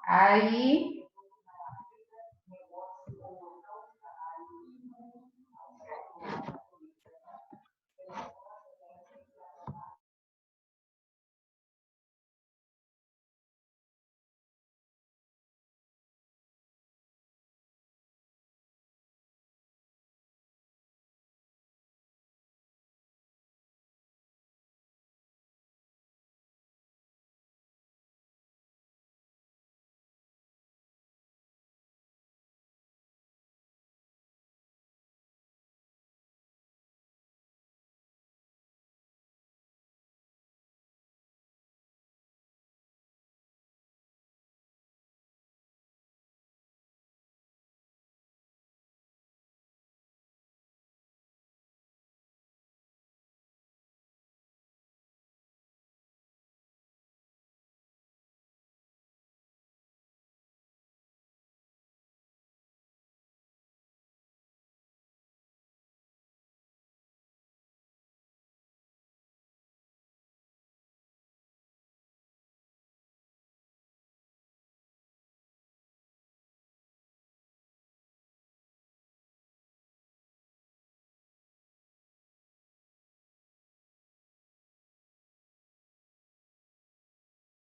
Aí,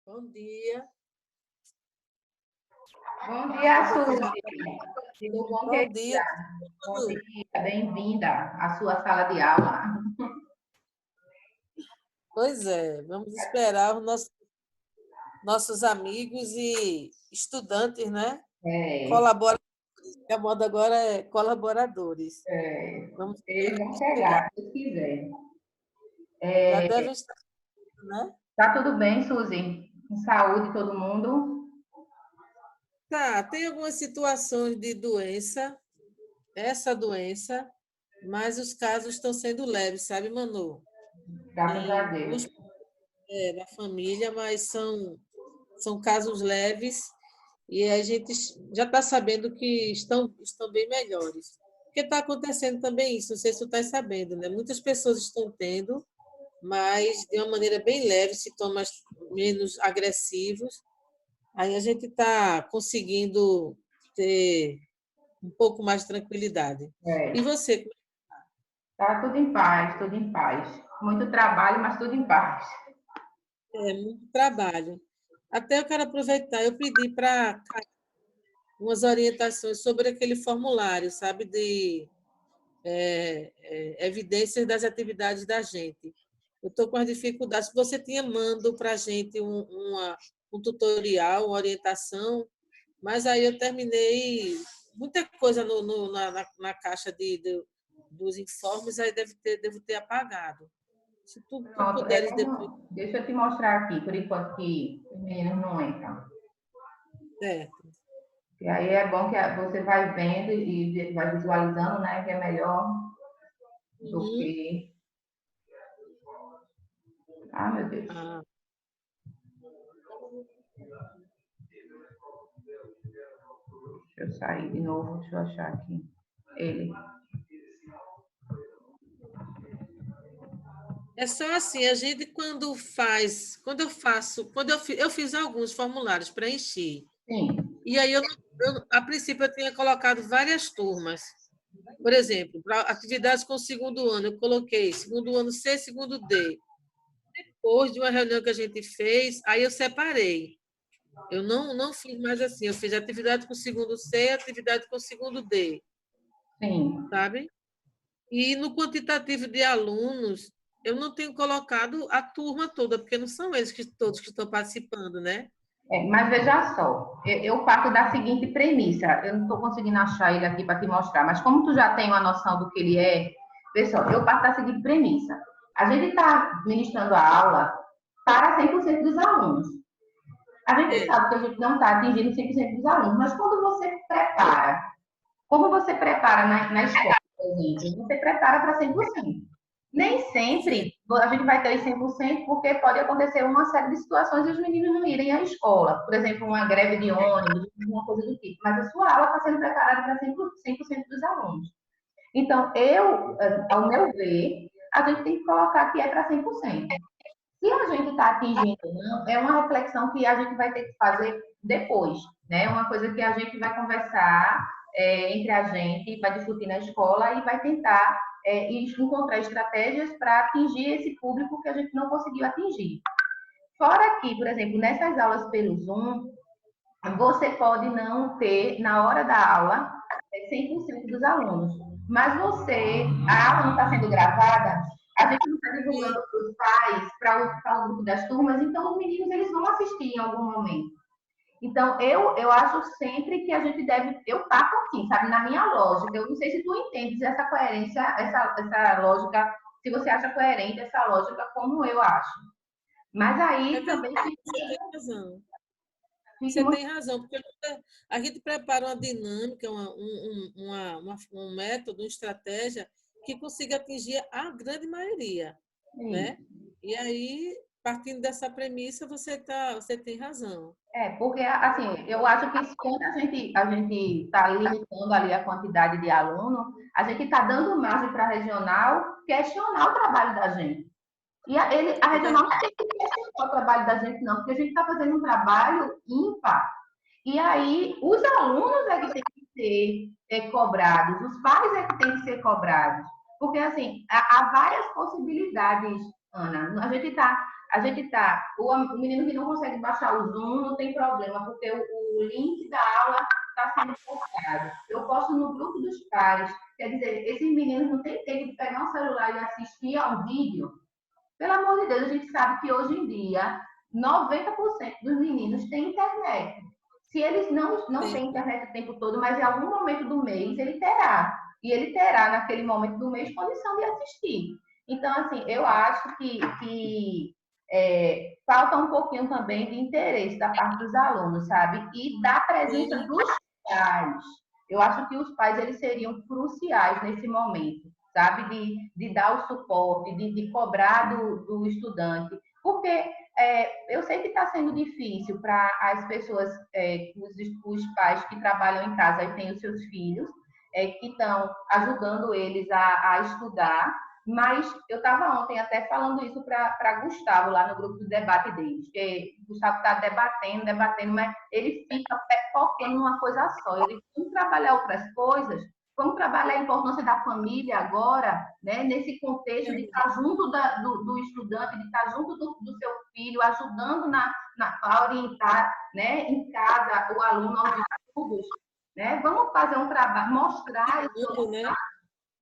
Bom dia. bom dia, Suzy. Tudo bom, Bom querida? dia. Bom dia, bem-vinda à sua sala de aula. Pois é, vamos esperar os nossos amigos e estudantes, né? É, Colaboradores, que a moda agora é colaboradores. Vamos eles esperar vão eles chegar. chegar, se Deus quiser. Já devem estar, né? Tá tudo bem, Suzy? Com saúde, todo mundo? Tá, tem algumas situações de doença, essa doença, mas os casos estão sendo leves, sabe, Manu? Graças a Tem Deus. duas da família, mas são casos leves e a gente já está sabendo que estão bem melhores. Porque está acontecendo também isso, não sei se tu está sabendo, né? Muitas pessoas estão tendo, mas de uma maneira bem leve, sintomas menos agressivos. Aí a gente está conseguindo ter um pouco mais de tranquilidade. E É, você? tá tudo em paz, tudo em paz. Muito trabalho, mas tudo em paz. É muito trabalho. Até eu quero aproveitar, eu pedi para umas orientações sobre aquele formulário, sabe, de evidências das atividades da gente. Eu estou com as dificuldades. Se você tinha mando para a gente um tutorial, uma orientação, mas aí eu terminei muita coisa na caixa dos informes, aí devo ter apagado. Se tu Pronto, puderes depois. deixa eu te mostrar aqui, por enquanto que os meninos não entram. Certo. E aí é bom que você vai vendo e vai visualizando, né, que é melhor do Uhum. que... Ah, meu Deus. Ah, Deixa eu sair de novo, deixa eu achar aqui. Ele. é só assim, a gente quando eu fiz alguns formulários para encher. Sim, E aí a princípio eu tinha colocado várias turmas. Por exemplo, para atividades com o segundo ano, eu coloquei segundo ano C, segundo D. Depois de uma reunião que a gente fez, aí eu separei. Eu não fiz mais assim, eu fiz atividade com o segundo C, atividade com o segundo D, sim. sabe? E no quantitativo de alunos, eu não tenho colocado a turma toda, porque não são eles todos que estão participando, né? É, mas veja só, eu parto da seguinte premissa. Eu não estou conseguindo achar ele aqui para te mostrar, mas como tu já tem uma noção do que ele é, vê só, eu parto da seguinte premissa. A gente está ministrando a aula para 100% dos alunos. A gente É. sabe que a gente não está atingindo 100% dos alunos, mas quando você prepara, como você prepara na escola, por exemplo, você prepara para 100%. Nem sempre a gente vai ter 100%, porque pode acontecer uma série de situações e os meninos não irem à escola. Por exemplo, uma greve de ônibus, uma coisa do tipo. Mas a sua aula está sendo preparada para 100% dos alunos. Então, ao meu ver, a gente tem que colocar que é para 100%. Se a gente está atingindo ou não, é uma reflexão que a gente vai ter que fazer depois, né? Uma coisa que a gente vai conversar entre a gente, vai discutir na escola e vai tentar encontrar estratégias para atingir esse público que a gente não conseguiu atingir. Fora que, por exemplo, nessas aulas pelo Zoom, você pode não ter, na hora da aula, 100% dos alunos. Mas a aula não está sendo gravada, a gente não está divulgando E, para os pais, para o grupo das turmas, então os meninos eles vão assistir em algum momento. Então, eu acho sempre que a gente deve. Eu parto assim, sabe, na minha lógica. Eu não sei se tu entendes essa coerência, essa lógica, se você acha coerente essa lógica, como eu acho. Mas é aí também verdade, você tem razão. fique Você muito. tem razão, porque a gente prepara uma dinâmica, um método, uma estratégia que consiga atingir a grande maioria, né? E aí, partindo dessa premissa, você tem razão. Porque, assim, eu acho que quando a gente está limitando ali a quantidade de aluno, a gente está dando margem para a regional questionar o trabalho da gente. E a É regional não verdade. tem que questionar o trabalho da gente, não, porque a gente está fazendo um trabalho ímpar. E aí, os alunos é que têm que ser cobrados, os pais é que têm que ser cobrados. Porque, assim, há várias possibilidades, Ana. O menino que não consegue baixar o Zoom não tem problema, porque o link da aula está sendo postado. Eu posto no grupo dos pais. Quer dizer, esses meninos não têm tempo de pegar um celular e assistir ao vídeo. Pelo amor de Deus, a gente sabe que hoje em dia 90% dos meninos têm internet. Se eles não Tem. têm internet o tempo todo, mas em algum momento do mês ele terá. E ele terá, naquele momento do mês, condição de assistir. Então, assim, eu acho que falta um pouquinho também de interesse da parte dos alunos, sabe? E da presença Sim. dos pais. Eu acho que os pais eles seriam cruciais nesse momento, sabe? De dar o suporte, de cobrar do estudante. Porque eu sei que está sendo difícil para as pessoas, os pais que trabalham em casa e têm os seus filhos, que estão ajudando eles a estudar, mas eu estava ontem até falando isso para Gustavo, lá no grupo do debate deles, que Gustavo está debatendo, mas ele fica focando numa coisa só. Ele tem que trabalhar outras coisas, vamos trabalhar a importância da família agora, né, nesse contexto de estar junto do estudante, de estar junto do seu filho, ajudando a orientar, né, em casa o aluno aos estudos. Né? Vamos fazer um trabalho, mostrar Tudo, né?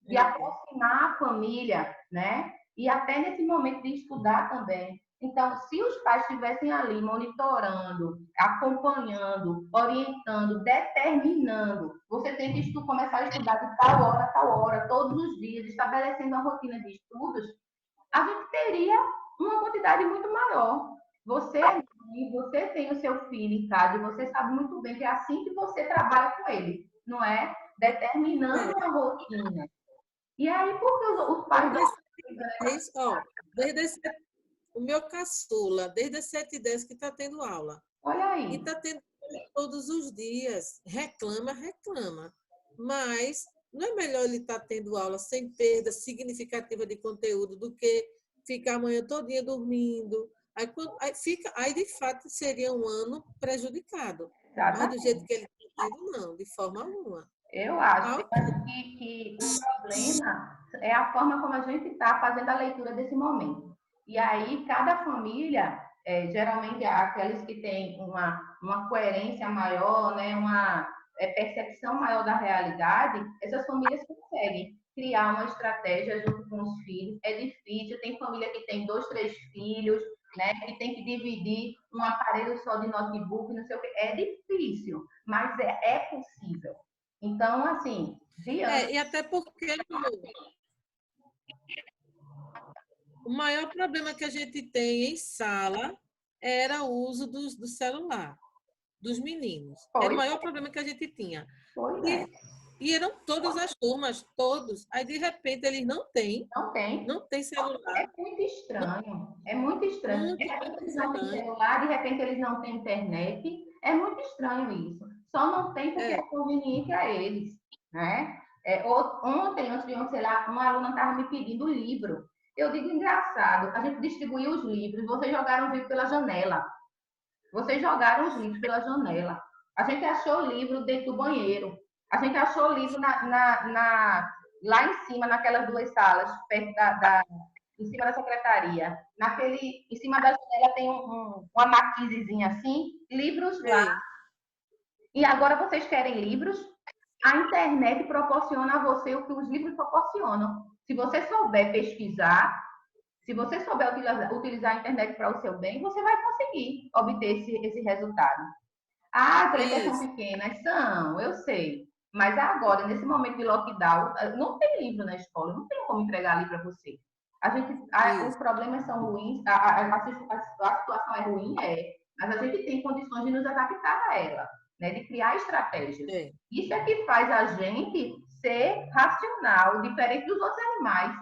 de aproximar a família, né? E até nesse momento de estudar também. Então, se os pais estivessem ali monitorando, acompanhando, orientando, determinando, você tem que começar a estudar de tal hora, todos os dias, estabelecendo uma rotina de estudos, a gente teria uma quantidade muito maior. Você tem o seu filho em casa e você sabe muito bem que é assim que você trabalha com ele, não é? Determinando É. uma rotina. E aí, por que os pais Desde não. as 7h10, ó, o meu caçula, desde as 7h10 que está tendo aula. Olha E aí. está tendo todos os dias. Reclama, reclama. Mas não é melhor ele estar tendo aula sem perda significativa de conteúdo do que ficar a manhã todinha dormindo. Aí, de fato, seria um ano prejudicado. Mas do jeito Exatamente. que ele está tendo, não, de forma alguma. Eu Ah, acho que o problema é a forma como a gente está fazendo a leitura desse momento. E aí, cada família, geralmente aquelas que têm uma coerência maior, né, uma percepção maior da realidade, essas famílias conseguem criar uma estratégia junto com os filhos. É difícil, tem família que tem 2, 3 filhos, né, que tem que dividir um aparelho só de notebook, não sei o quê. É difícil, mas é possível. Então, assim, diante. e até porque o maior problema que a gente tem em sala era o uso do celular, dos meninos. Era o Pois, maior problema que a gente tinha. pois é. E, e eram todas as turmas, todos. Aí, de repente, eles Não tem. não têm É celular. muito estranho. É muito estranho. De Muito, repente muito eles não têm estranho. celular, de repente eles não têm internet. É muito estranho isso. Só não tem porque é É, conveniente a eles, né? Ontem, antes de ontem, sei lá, uma aluna estava me pedindo livro. Eu digo engraçado, a gente distribuiu os livros, vocês jogaram os livros pela janela. Vocês jogaram os livros pela janela. A gente achou o livro dentro do banheiro. A gente achou o livro lá em cima, naquelas duas salas, perto em cima da secretaria. Em cima da janela tem uma marquisezinha assim, livros lá. Sim. E agora vocês querem livros? A internet proporciona a você o que os livros proporcionam. Se você souber pesquisar, se você souber utilizar a internet para o seu bem, você vai conseguir obter esse resultado. As letras são pequenas? São, eu sei. Mas agora, nesse momento de lockdown, não tem livro na escola, não tem como entregar ali para você. Os problemas são ruins, a situação é ruim, mas a gente tem condições de nos adaptar a ela, né? De criar estratégias. Sim. Isso é que faz a gente ser racional, diferente dos outros animais.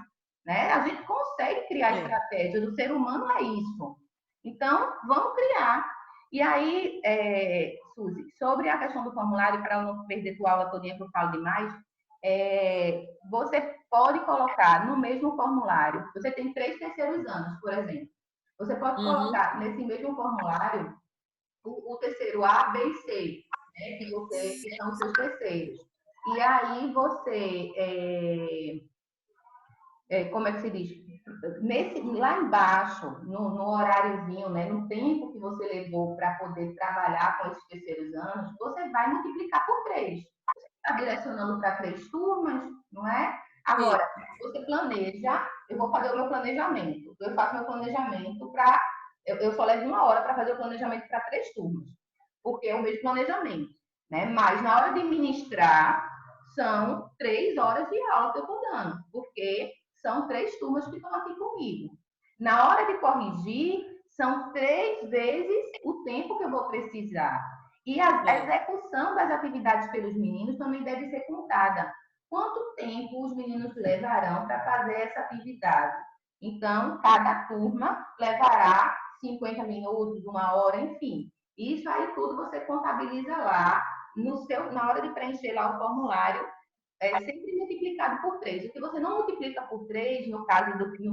Né? A gente consegue criar estratégias, o ser humano é isso. Então, vamos criar. E aí, Suzy, sobre a questão do formulário, para eu não perder tua aula todinha que eu falo demais, você pode colocar no mesmo formulário, você tem 3 terceiros anos, por exemplo, você pode colocar nesse mesmo formulário o terceiro A, B e C, né, que são os seus terceiros. E aí você, como é que se diz? Lá embaixo, no horáriozinho, né, no tempo que você levou para poder trabalhar com esses terceiros anos, você vai multiplicar por 3. Você está direcionando para 3 turmas, não é? Agora, você planeja, eu vou fazer o meu planejamento. Eu faço meu planejamento para. Eu só levo 1 hora para fazer o planejamento para 3 turmas, porque é o mesmo planejamento. Né? Mas na hora de ministrar, são 3 horas de aula que eu estou dando, porque são 3 turmas que estão aqui comigo. Na hora de corrigir, são 3 vezes o tempo que eu vou precisar. E a execução das atividades pelos meninos também deve ser contada. Quanto tempo os meninos levarão para fazer essa atividade? Então, cada turma levará 50 minutos, 1 hora, enfim. Isso aí tudo você contabiliza lá, na hora de preencher lá o formulário, sempre multiplicado por 3. O que você não multiplica por 3, no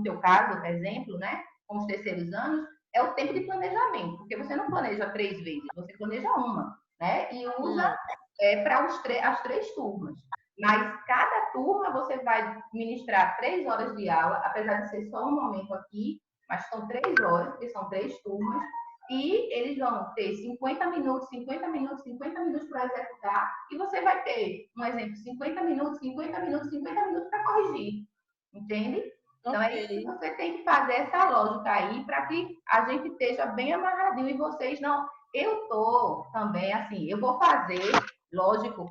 teu caso, por exemplo, né, com os terceiros anos, é o tempo de planejamento, porque você não planeja 3 vezes, você planeja uma, né, e usa para as 3 turmas. Mas cada turma você vai ministrar 3 horas de aula, apesar de ser só um momento aqui, mas são 3 horas, porque são 3 turmas, e eles vão ter 50 minutos, 50 minutos, 50 minutos para executar, e você vai ter, um exemplo, 50 minutos, 50 minutos, 50 minutos para corrigir. Entende? Então, é isso que você tem que fazer essa lógica aí, para que a gente esteja bem amarradinho e vocês não. Eu tô também, assim, eu vou fazer, lógico,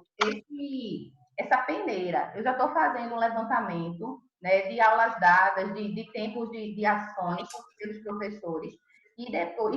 essa peneira. Eu já estou fazendo um levantamento, né, de aulas dadas, de tempos de ações pelos professores. E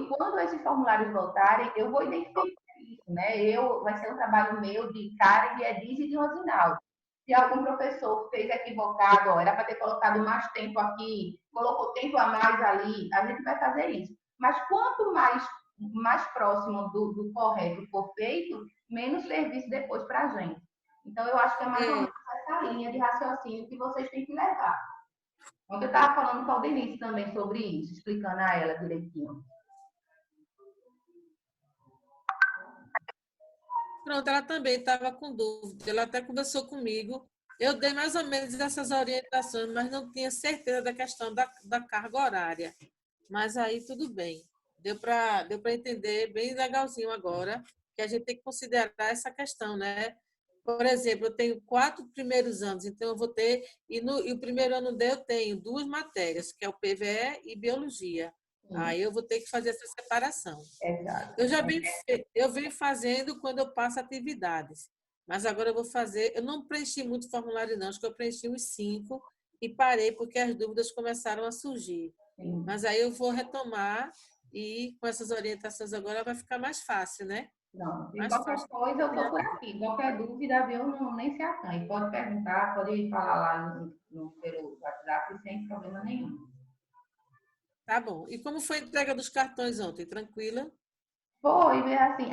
quando esses formulários voltarem, eu vou identificar isso, né? Vai ser um trabalho meu de Karen, de Edith e de Rosinaldo. Se algum professor fez equivocado, era para ter colocado mais tempo aqui, colocou tempo a mais ali, a gente vai fazer isso. Mas quanto mais próximo do correto for feito, menos serviço depois para a gente. Então, eu acho que é mais ou menos essa linha de raciocínio que vocês têm que levar. Ontem eu estava falando com a Denise também sobre isso, explicando a ela direitinho. Pronto, ela também estava com dúvida, ela até conversou comigo. Eu dei mais ou menos essas orientações, mas não tinha certeza da questão da carga horária. Mas aí tudo bem. Deu para entender bem legalzinho agora, que a gente tem que considerar essa questão, né? Por exemplo, eu tenho 4 primeiros anos, então eu vou ter, e o primeiro ano dele eu tenho 2 matérias, que é o PVE e Biologia. Aí eu vou ter que fazer essa separação. Exato. Eu venho fazendo quando eu passo atividades, mas agora eu vou fazer, eu não preenchi muito formulário não, acho que eu preenchi uns 5 e parei porque as dúvidas começaram a surgir. Sim. Mas aí eu vou retomar e com essas orientações agora vai ficar mais fácil, né? Não, e qualquer coisa eu estou por aqui. Qualquer dúvida, viu, nem se acanhe. Pode perguntar, pode falar lá pelo WhatsApp sem problema nenhum. Tá bom. E como foi a entrega dos cartões ontem? Tranquila? Foi, assim,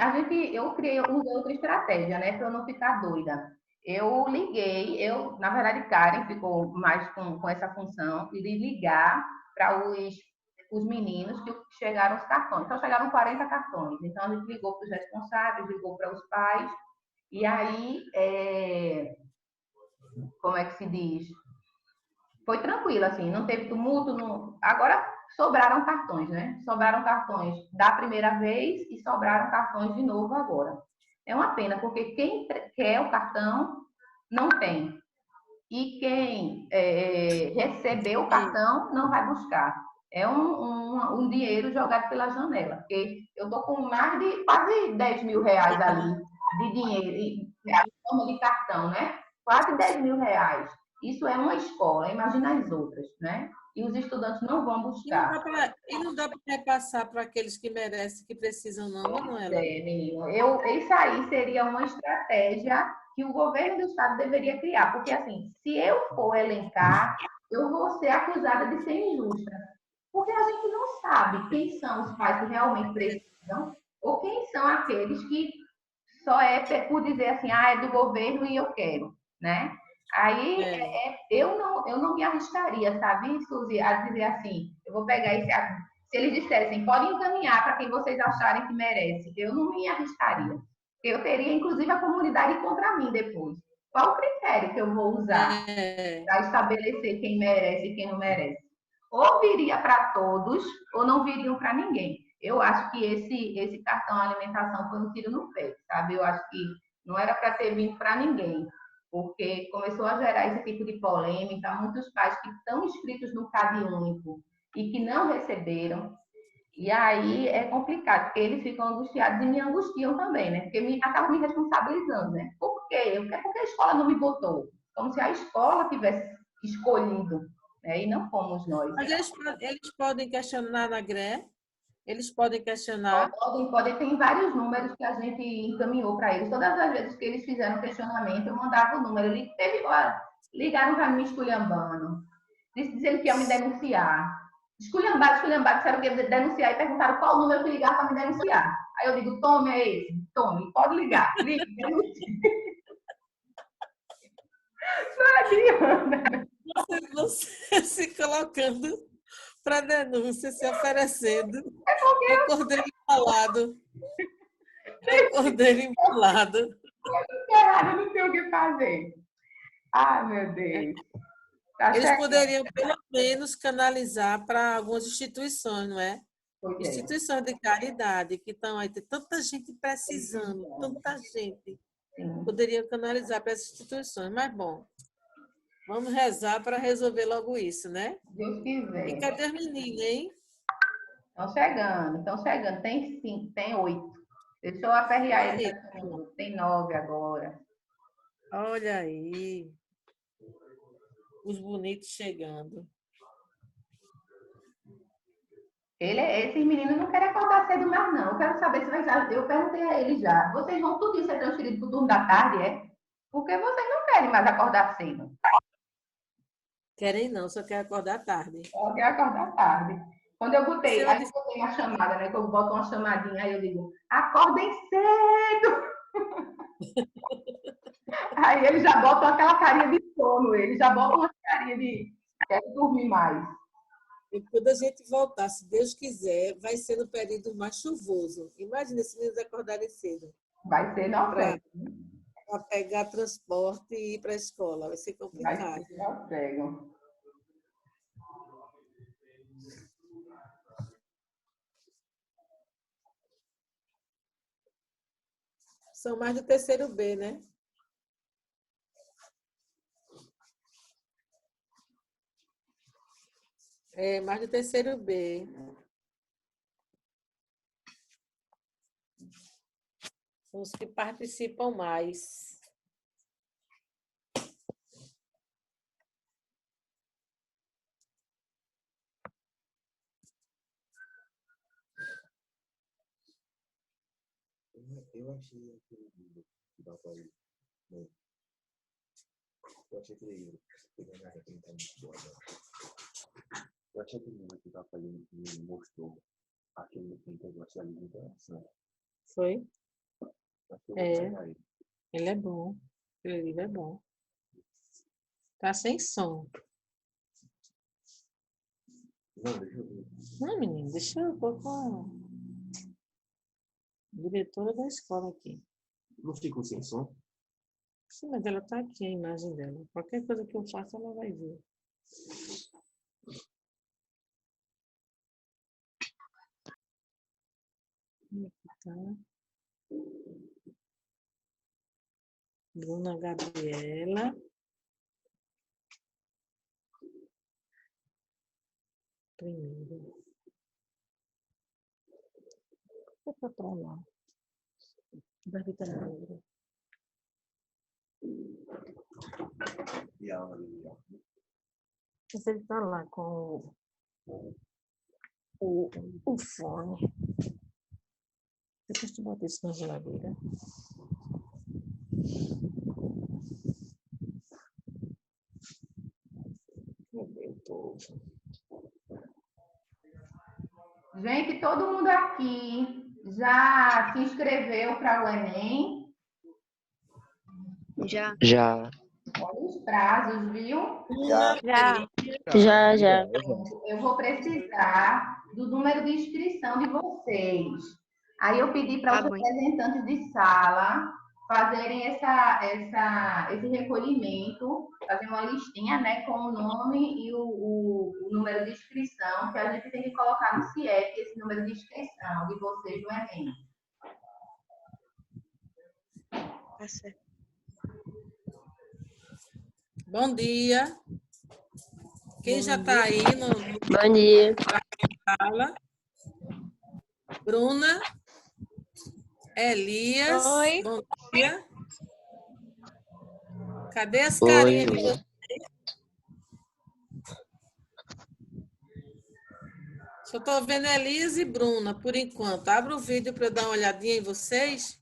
eu usei outra estratégia, né, para eu não ficar doida. Eu liguei, na verdade, Karen ficou mais com essa função de ligar para os meninos que chegaram os cartões. Então, chegaram 40 cartões. Então, a gente ligou para os responsáveis, ligou para os pais, e aí, como é que se diz? Foi tranquilo, assim, não teve tumulto. Não... Agora, sobraram cartões, né? Sobraram cartões da primeira vez e sobraram cartões de novo agora. É uma pena, porque quem quer o cartão não tem. E quem recebeu o cartão não vai buscar. É um dinheiro jogado pela janela, porque eu estou com mais de quase 10 mil reais ali de dinheiro, em forma de cartão, né? Quase 10 mil reais. Isso é uma escola, imagina as outras, né? E os estudantes não vão buscar. E não dá para repassar para aqueles que merecem, que precisam, não, Manuela? Menino. Isso aí seria uma estratégia que o governo do estado deveria criar, porque assim, se eu for elencar, eu vou ser acusada de ser injusta, porque a gente não sabe quem são os pais que realmente precisam ou quem são aqueles que só é por dizer assim, é do governo e eu quero, né? Aí É. eu não me arriscaria, sabe, Suzy, a dizer assim, eu vou pegar esse. Se eles dissessem, podem encaminhar para quem vocês acharem que merece, eu não me arriscaria. Eu teria, inclusive, a comunidade contra mim depois. Qual o critério que eu vou usar É. para estabelecer quem merece e quem não merece? Ou viria para todos, ou não viriam para ninguém. Eu acho que esse cartão alimentação foi um tiro no pé, sabe? Eu acho que não era para ter vindo para ninguém, porque começou a gerar esse tipo de polêmica. Muitos pais que estão inscritos no CAD único e que não receberam. E aí é complicado, porque eles ficam angustiados e me angustiam também, né? Porque acabam me responsabilizando, né? Por quê? Porque a escola não me botou. Como se a escola tivesse escolhido, né? E não fomos nós. Mas eles podem questionar na GRE? Eles podem questionar? Tem vários números que a gente encaminhou para eles. Todas as vezes que eles fizeram questionamento, eu mandava o número. Ligaram para mim esculhambando, dizendo que ia me denunciar. Esculhambar, disseram que ia denunciar e perguntaram qual o número que ligar para me denunciar. Aí eu digo, tome, é esse, tome, pode ligar, ligue, denuncie. Não adianta. Você se colocando para denúncia, se oferecendo. É O porque cordeiro embalado. O cordeiro embalado. eu errado, não sei o que fazer. Ai, meu Deus. Tá Eles chegando. poderiam, pelo menos, canalizar para algumas instituições, não é? Pois é. Instituições de caridade, que estão aí, tem tanta gente precisando, Precisando. tanta gente. Sim. Poderiam canalizar para essas instituições. Mas, bom, vamos rezar para resolver logo isso, né? Deus E quiser. cadê as meninas, hein? Estão chegando, estão chegando. Tem 5, tem 8. Deixa eu aperrear eles Eita, aqui um pouco. Tem 9 agora. olha aí, os bonitos chegando. Esses meninos não querem acordar cedo mais, não. Eu quero saber se vai já. Eu perguntei a eles já. Vocês vão tudo ser transferido para o turno da tarde, é? Porque vocês não querem mais acordar cedo. Querem não, só quer acordar tarde. Só quer acordar tarde. Quando eu Se botei, ela aí eu disse, botei uma chamada, né? Que eu boto uma chamadinha, aí eu digo, acordem cedo! Aí eles já botam aquela carinha de sono, eles já botam uma carinha de quero dormir mais. e quando a gente voltar, se Deus quiser, vai ser no período mais chuvoso. Imagina se eles acordarem cedo Vai ser para inocente. pegar transporte e ir para a escola. Vai ser Vai complicado. ser inocente. São mais do terceiro B, né? É, mais do terceiro B. São os que participam mais. Eu achei aquele livro que dá para ir. Né? Eu achei aquele livro. Eu achei aquele livro que dá para ir e mostrou aquele que eu achei ali interessante. Foi? Acho que eu vou É, pegar ele. ele é bom. Aquele livro é bom. Tá sem som. Não, deixa eu ver. Não, menino, deixa eu pôr com a diretora da escola aqui. Não fica sem som? Sim, mas ela tá aqui, a imagem dela. Qualquer coisa que eu faça, ela vai ver. Aqui tá. Bruna Gabriela. Primeiro. Vou para lá. Vai ficar na outra. E a Maria? Mas ele tá lá com o fone. Depois tu bota isso na geladeira. Cadê o povo? Gente, todo mundo aqui já se inscreveu para o Enem? Já. Já. Olha os prazos, viu? Já. Já. Eu vou precisar do número de inscrição de vocês. Aí eu pedi para Tá os bom. representantes de sala fazerem esse recolhimento, fazer uma listinha, né, com o nome e o número de inscrição, que a gente tem que colocar no CIEP, esse número de inscrição de vocês no Enem. Tá certo. Bom dia. Quem já está aí no Bom dia. sala? Bruna, Elias, Oi. bom dia. Cadê as Oi. carinhas de vocês? Só estou vendo Elias e Bruna, por enquanto. Abra o vídeo para eu dar uma olhadinha em vocês.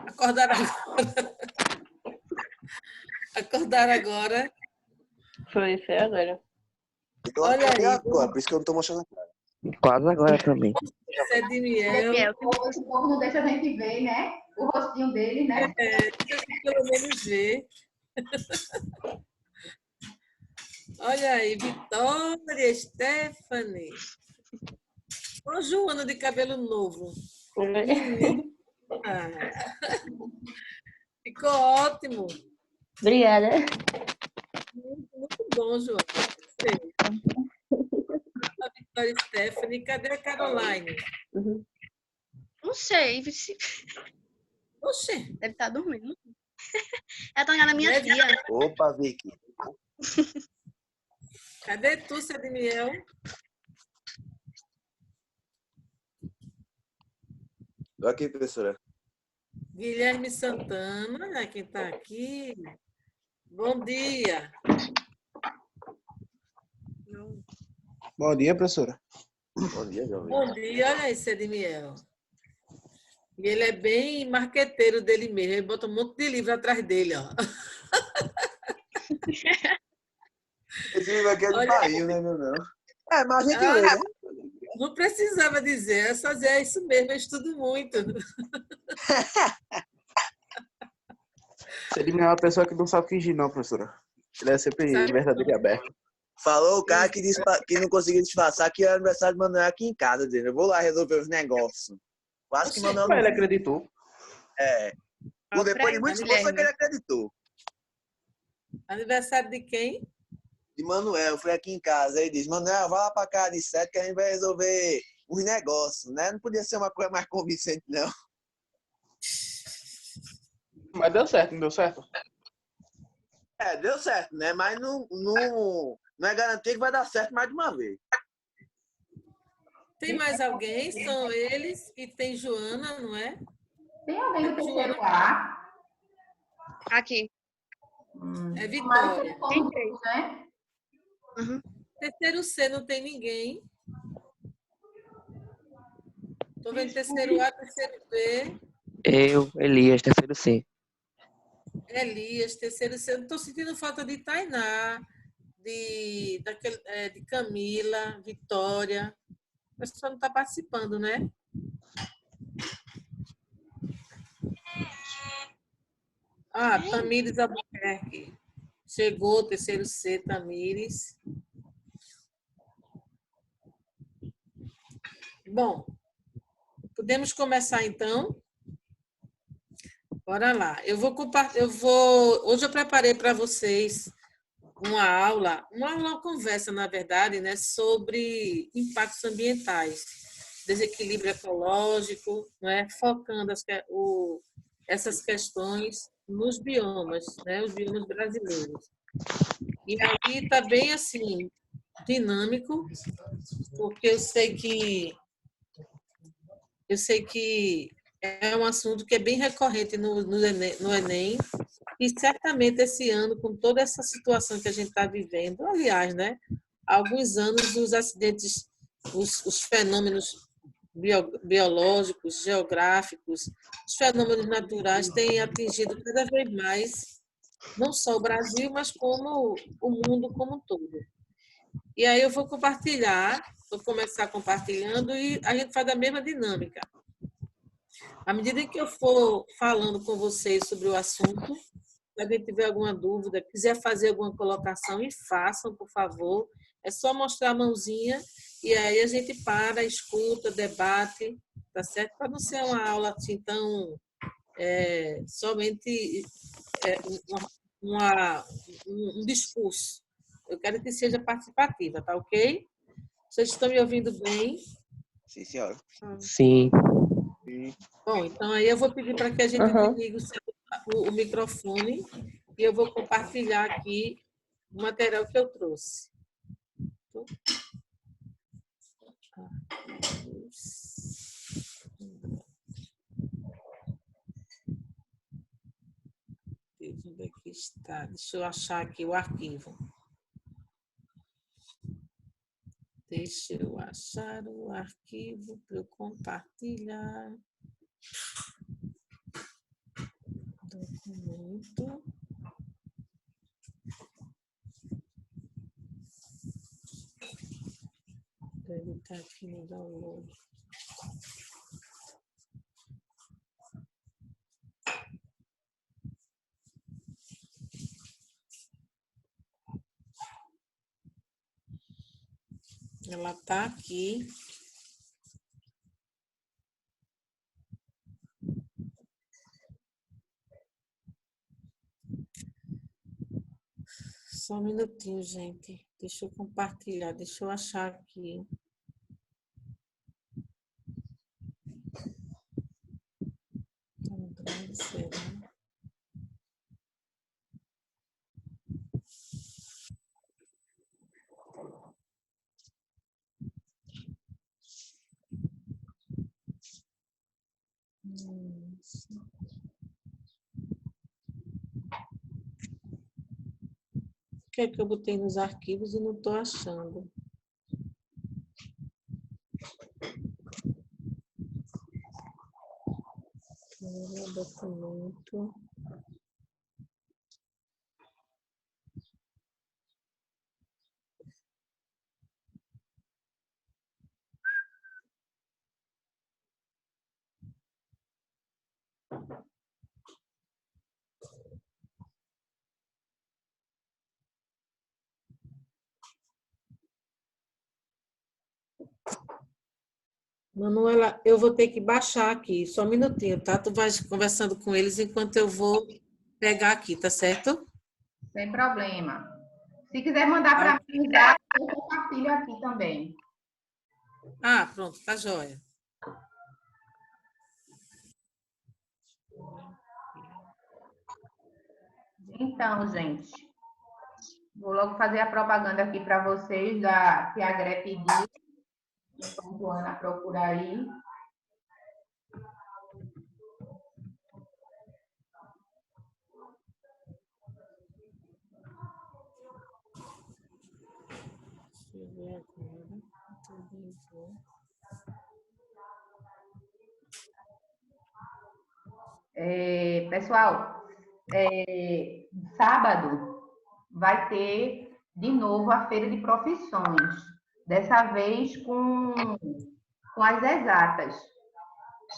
Acordaram agora. Acordaram agora. Foi agora. Eu Olha acordei aí. agora, por isso que eu não tô mostrando a cara. Quase agora também. Sedimiel. Esse povo não deixa a gente ver, né? O rostinho dele, né? Pelo menos ver. Olha aí, Vitória, Stephanie. Ô, Joana de cabelo novo. Menina. Ficou ótimo. Obrigada. Muito bom, Joana. Gostei. A Vitória e Stephanie. Cadê a Caroline? Não sei. Oxê. Deve estar dormindo. Ela tá na minha tia. Opa, Vicky. Cadê tu, Sedimiel? Tô aqui, professora. Guilherme Santana, olha quem está aqui. Bom dia. Bom dia, professora. Bom dia, jovem. Bom dia, olha aí, Sedimiel. E ele é bem marqueteiro dele mesmo, ele bota um monte de livro atrás dele, ó. Esse livro aqui é de Olha barril, né, meu não? É, mas a gente lê, né? Não precisava dizer, é só dizer, é isso mesmo, eu estudo muito. Você é uma pessoa que não sabe fingir, não, professora. Ele é sempre Sabe verdadeiro e aberto. Falou o cara que não conseguia disfarçar que era aniversário de Manuel aqui em casa, dizendo, eu vou lá resolver os negócios. Quase que Manuel Mas não... ele acreditou. É. Por depois de muito esforço foi que ele acreditou. Aniversário de quem? De Manuel, foi aqui em casa. Aí diz, Manuel, vai lá pra casa de 7 que a gente vai resolver os negócios, né? Não podia ser uma coisa mais convincente, não. Mas deu certo, não deu certo? É, deu certo, né? Mas não é garantia que vai dar certo mais de uma vez. Tem mais alguém? São eles e tem Joana, não é? Tem alguém do terceiro A? Aqui. É Tomara que Vitória. eles foram todos, né? Terceiro C não tem ninguém. Estou vendo terceiro A, terceiro B. Eu, Elias, terceiro C. Elias, terceiro C. Não estou sentindo falta de Tainá, de Camila, Vitória. O pessoal não está participando, né? Ah, Tamires Albuquerque. Chegou, terceiro C, Tamires. Bom, podemos começar então? Bora lá. Hoje eu preparei para vocês uma conversa, na verdade, né, sobre impactos ambientais, desequilíbrio ecológico, né, focando essas questões nos biomas, né, os biomas brasileiros. E aí está bem assim, dinâmico, porque eu sei que é um assunto que é bem recorrente no Enem, e certamente esse ano, com toda essa situação que a gente está vivendo, aliás, né, há alguns anos os acidentes, os fenômenos biológicos, geográficos, os fenômenos naturais têm atingido cada vez mais, não só o Brasil, mas como o mundo como um todo. E aí eu vou começar compartilhando e a gente faz a mesma dinâmica. À medida que eu for falando com vocês sobre o assunto, se alguém tiver alguma dúvida, quiser fazer alguma colocação, e façam, por favor. É só mostrar a mãozinha e aí a gente para, escuta, debate, tá certo? Para não ser uma aula assim tão somente um discurso. Eu quero que seja participativa, tá ok? Vocês estão me ouvindo bem? Sim, senhora. Sim. Bom, então aí eu vou pedir para que a gente desligue o microfone e eu vou compartilhar aqui o material que eu trouxe. Onde é que está? Deixa eu achar aqui o arquivo. Deixa eu achar o arquivo para eu compartilhar. Documento. Deve estar aqui no download. Ela está aqui. Só um minutinho, gente. Deixa eu compartilhar, deixa eu achar aqui. Será? O que é que eu botei nos arquivos e não estou achando? Documento. Manuela, eu vou ter que baixar aqui, só um minutinho, tá? Tu vai conversando com eles enquanto eu vou pegar aqui, tá certo? Sem problema. Se quiser mandar para mim, eu compartilho aqui também. Ah, pronto, tá joia. Então, gente, vou logo fazer a propaganda aqui para vocês que a Gré pediu. Enquanto a Ana procura aí. Deixa eu ver agora. Também vou. Pessoal, sábado vai ter de novo a feira de profissões, dessa vez com as exatas.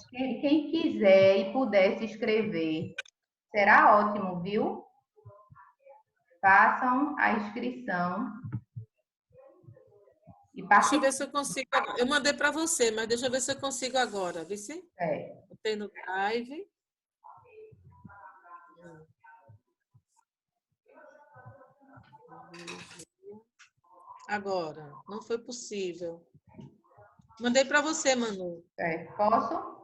Quem quiser e puder se inscrever, Será ótimo, viu? Façam a inscrição e Deixa eu participem. ver se eu consigo. Eu mandei para você, mas deixa eu ver se eu consigo agora. Vê se botei no Drive. Agora, não foi possível. Mandei para você, Manu. Posso?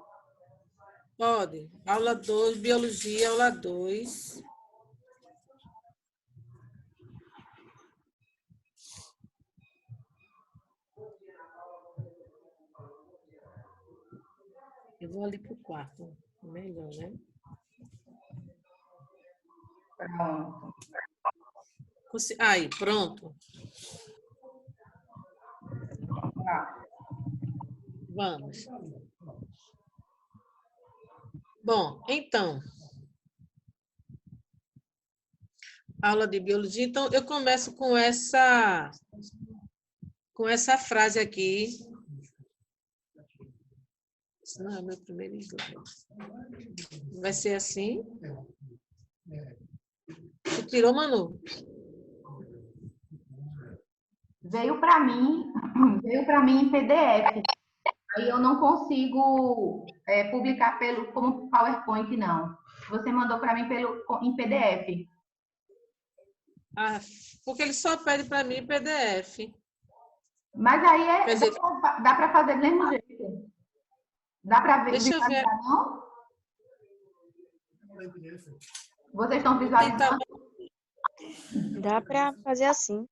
Pode. Aula 2, Biologia, aula 2. Eu vou ali para o quarto. Melhor, né? Pronto. Aí, pronto. Vamos. Bom, então, aula de biologia. Então, eu começo com essa frase aqui. Esse não é o meu primeiro slide. Vai ser assim. Tu tirou, Manu? Veio para mim em PDF. Aí eu não consigo publicar como PowerPoint, não. Você mandou para mim em PDF. Ah, porque ele só pede para mim PDF. Mas aí Quer dizer, dá para fazer do mesmo jeito. Dá para ver, deixa eu ver. não? Vocês estão visualizando? Dá para fazer assim.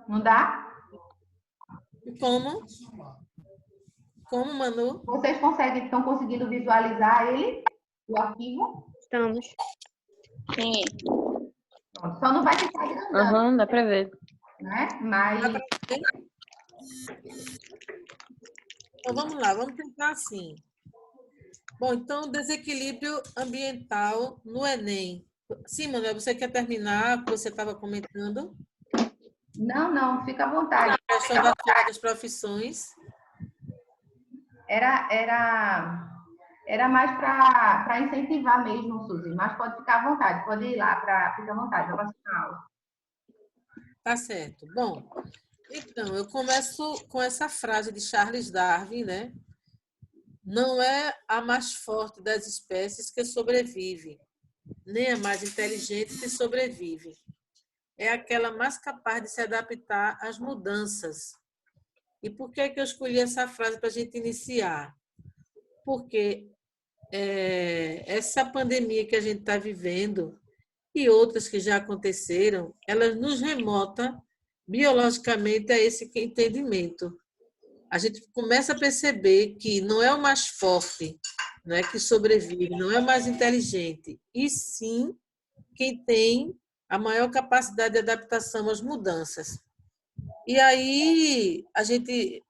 Não dá? Como? Como, Manu? Vocês estão conseguindo visualizar ele, o arquivo? Estamos. Sim. Pronto, só não vai ficar grandão, Dá para ver. né? Mas Então, vamos lá, vamos tentar assim. Bom, então, desequilíbrio ambiental no Enem. Sim, Manuel, você quer terminar o que você estava comentando? não, fica à vontade. A questão da feira das profissões. Era mais para incentivar mesmo, Suzy, mas pode ficar à vontade, pode ir lá, fica à vontade, para passar a aula. Tá certo. Bom, então, eu começo com essa frase de Charles Darwin, né? Não é a mais forte das espécies que sobrevive, nem a mais inteligente que sobrevive. É aquela mais capaz de se adaptar às mudanças. E por que que eu escolhi essa frase para a gente iniciar? Porque essa pandemia que a gente está vivendo e outras que já aconteceram, elas nos remontam biologicamente a esse entendimento. A gente começa a perceber que não é o mais forte, né, que sobrevive, não é o mais inteligente, e sim quem tem a maior capacidade de adaptação às mudanças. E aí a gente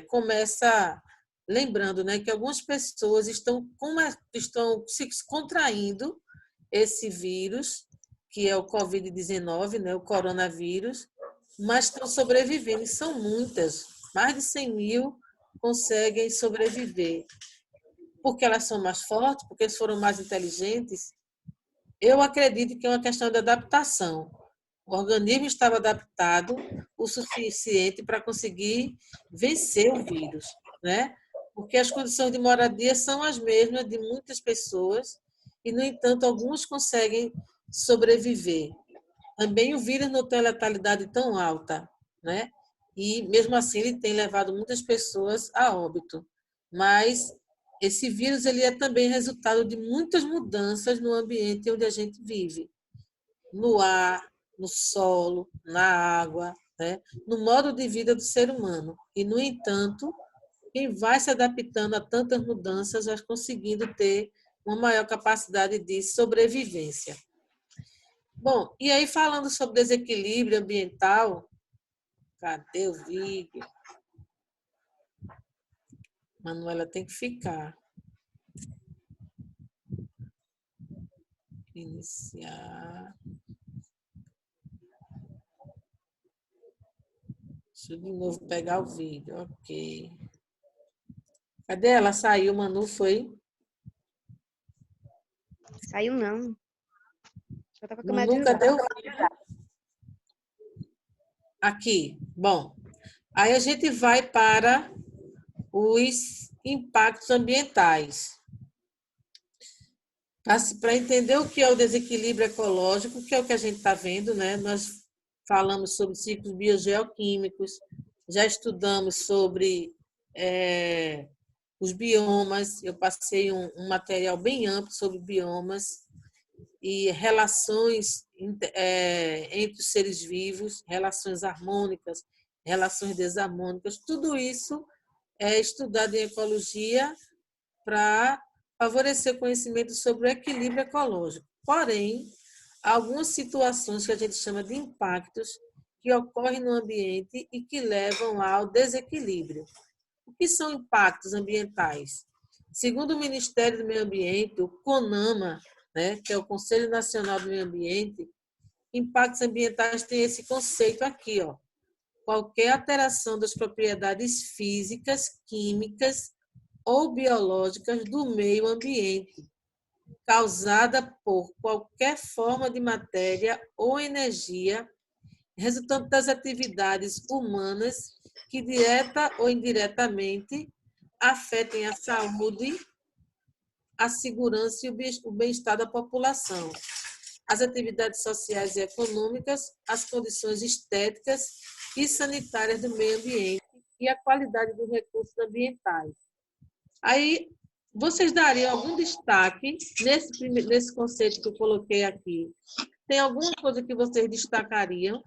começa lembrando, né, que algumas pessoas estão se contraindo esse vírus, que é o Covid-19, né, o coronavírus, mas estão sobrevivendo, e são muitas. Mais de 100 mil conseguem sobreviver. Porque elas são mais fortes, porque foram mais inteligentes. Eu acredito que é uma questão de adaptação. O organismo estava adaptado o suficiente para conseguir vencer o vírus, né? Porque as condições de moradia são as mesmas de muitas pessoas e, no entanto, alguns conseguem sobreviver. Também o vírus não tem letalidade tão alta, né? E, mesmo assim, ele tem levado muitas pessoas a óbito. Mas esse vírus ele é também resultado de muitas mudanças no ambiente onde a gente vive. No ar, no solo, na água, né? No modo de vida do ser humano. E, no entanto, quem vai se adaptando a tantas mudanças vai conseguindo ter uma maior capacidade de sobrevivência. Bom, e aí falando sobre desequilíbrio ambiental, cadê o vídeo? Manuela tem que ficar. Iniciar. Deixa eu de novo pegar o vídeo, ok. Cadê ela? Saiu, Manu, foi? Caiu não. Só tá com a câmera Nunca desligada. deu aqui. Bom, aí a gente vai para os impactos ambientais. Para entender o que é o desequilíbrio ecológico, que é o que a gente está vendo, né? Nós falamos sobre ciclos biogeoquímicos, já estudamos sobre os biomas, eu passei um material bem amplo sobre biomas e relações entre os seres vivos, relações harmônicas, relações desarmônicas, tudo isso é estudado em ecologia para favorecer conhecimento sobre o equilíbrio ecológico. Porém, há algumas situações que a gente chama de impactos que ocorrem no ambiente e que levam ao desequilíbrio. O que são impactos ambientais? Segundo o Ministério do Meio Ambiente, o CONAMA, né, que é o Conselho Nacional do Meio Ambiente, impactos ambientais tem esse conceito aqui, ó. Qualquer alteração das propriedades físicas, químicas ou biológicas do meio ambiente, causada por qualquer forma de matéria ou energia resultante das atividades humanas que direta ou indiretamente afetem a saúde, a segurança e o bem-estar da população, as atividades sociais e econômicas, as condições estéticas e sanitárias do meio ambiente e a qualidade dos recursos ambientais. Aí, vocês dariam algum destaque nesse conceito que eu coloquei aqui? Tem alguma coisa que vocês destacariam?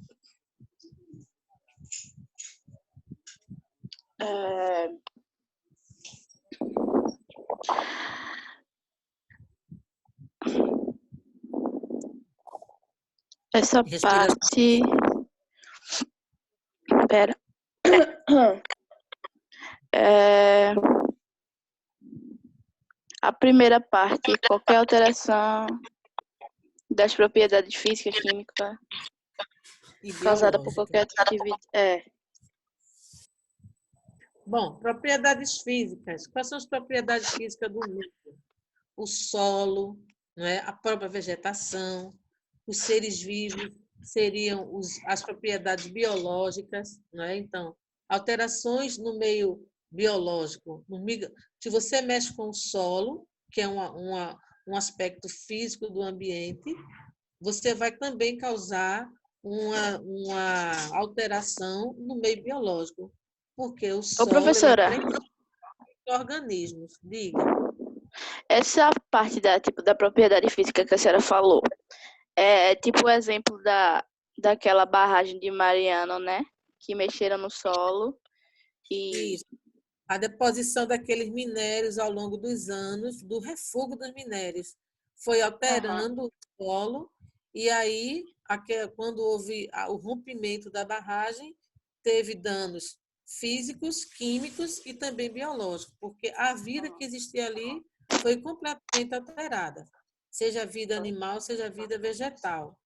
Essa Respiração. parte. Pera. A primeira parte, qualquer alteração das propriedades física, química, E causada por biológica. qualquer atividade. Bom, propriedades físicas. Quais são as propriedades físicas do meio? O solo, não é? A própria vegetação, os seres vivos seriam as propriedades biológicas, não é? Então, alterações no meio biológico. Se você mexe com o solo, que é um aspecto físico do ambiente, você vai também causar uma alteração no meio biológico, porque o solo professora, ele é organismos. Diga. essa parte da propriedade física que a senhora falou, é tipo o exemplo daquela barragem de Mariana, né? Que mexeram no solo e... Isso. A deposição daqueles minérios ao longo dos anos, do refúgio dos minérios, foi alterando o solo, e aí, quando houve o rompimento da barragem, teve danos físicos, químicos e também biológicos, porque a vida que existia ali foi completamente alterada, seja a vida animal, seja a vida vegetal.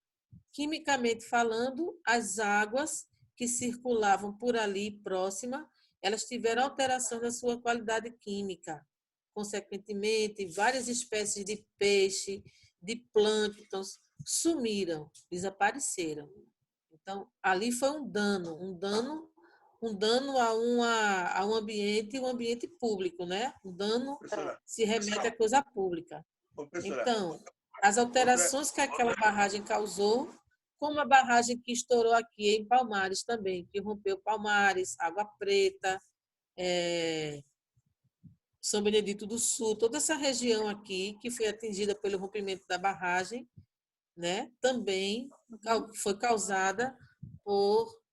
Quimicamente falando, as águas que circulavam por ali próxima, elas tiveram alteração da sua qualidade química. Consequentemente, várias espécies de peixe, de plânctons sumiram, desapareceram. Então, ali foi um dano a um ambiente público, né? Um dano se remete a coisa pública. Então, as alterações que aquela barragem causou, como a barragem que estourou aqui em Palmares também, que rompeu Palmares, Água Preta, São Benedito do Sul, toda essa região aqui que foi atingida pelo rompimento da barragem, né, também foi causada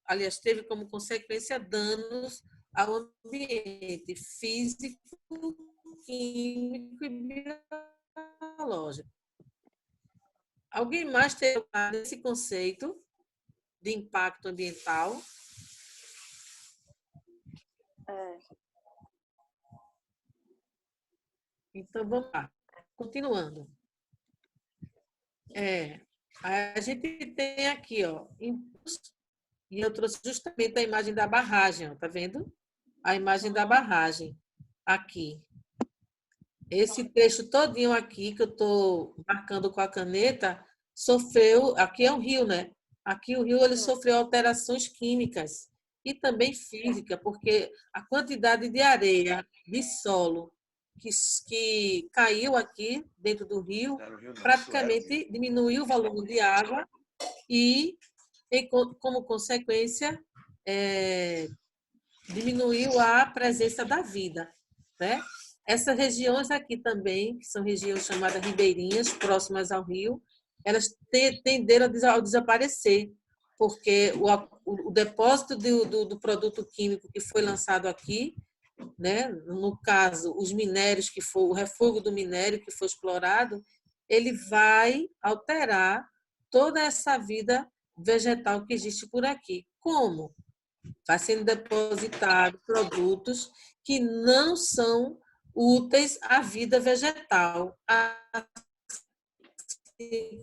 aliás, teve como consequência danos ao ambiente físico, químico e biológico. Alguém mais tem esse conceito de impacto ambiental? Então, vamos lá. Continuando. A gente tem aqui, ó, e eu trouxe justamente a imagem da barragem, ó, tá vendo? A imagem da barragem, aqui. esse trecho todinho aqui que eu estou marcando com a caneta sofreu, aqui é um rio, né? Aqui o rio ele sofreu alterações químicas e também física, porque a quantidade de areia, de solo que caiu aqui dentro do rio, praticamente diminuiu o volume de água e, como consequência, diminuiu a presença da vida, né? Essas regiões aqui também, que são regiões chamadas ribeirinhas, próximas ao rio, elas tenderam a desaparecer, porque o depósito do produto químico que foi lançado aqui, né? No caso, os minérios o refúgio do minério que foi explorado, ele vai alterar toda essa vida vegetal que existe por aqui. Como? Vai sendo depositado produtos que não são úteis à vida vegetal, assim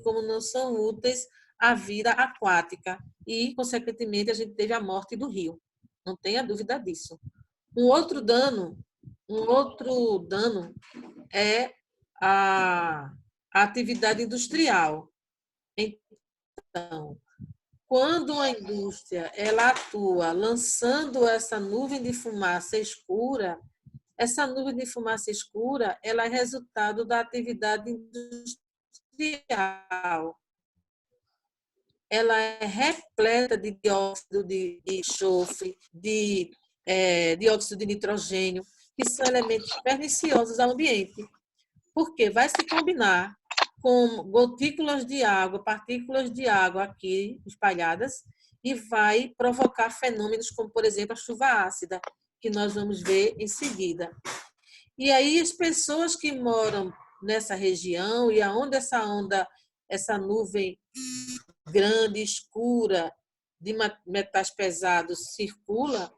como não são úteis à vida aquática. E, consequentemente, a gente teve a morte do rio. Não tenha dúvida disso. Um outro dano é a atividade industrial. Então, quando a indústria ela atua lançando essa nuvem de fumaça escura, essa nuvem de fumaça escura ela é resultado da atividade industrial. Ela é repleta de dióxido de enxofre, de dióxido de nitrogênio, que são elementos perniciosos ao ambiente, porque vai se combinar com gotículas de água, partículas de água aqui espalhadas, e vai provocar fenômenos como, por exemplo, a chuva ácida, que nós vamos ver em seguida. E aí as pessoas que moram nessa região e aonde essa nuvem grande, escura, de metais pesados circula,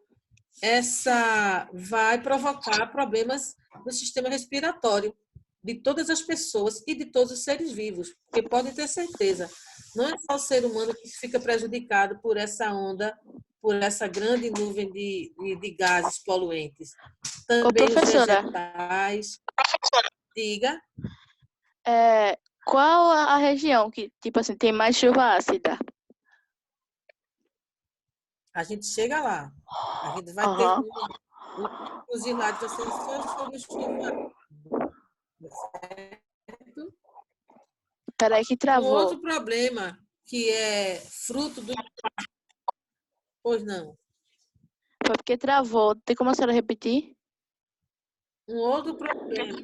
essa vai provocar problemas no sistema respiratório de todas as pessoas e de todos os seres vivos, porque podem ter certeza, não é só o ser humano que fica prejudicado por essa onda, por essa grande nuvem de gases poluentes. Também os professora. vegetais. Diga. Qual a região que, tipo assim, tem mais chuva ácida? A gente chega lá. A gente vai ter os slides vai ser só sobre chuva. Certo? Peraí que Um travou. outro problema que é fruto do... Pois não. Foi porque travou. Tem como a senhora repetir? Um outro problema.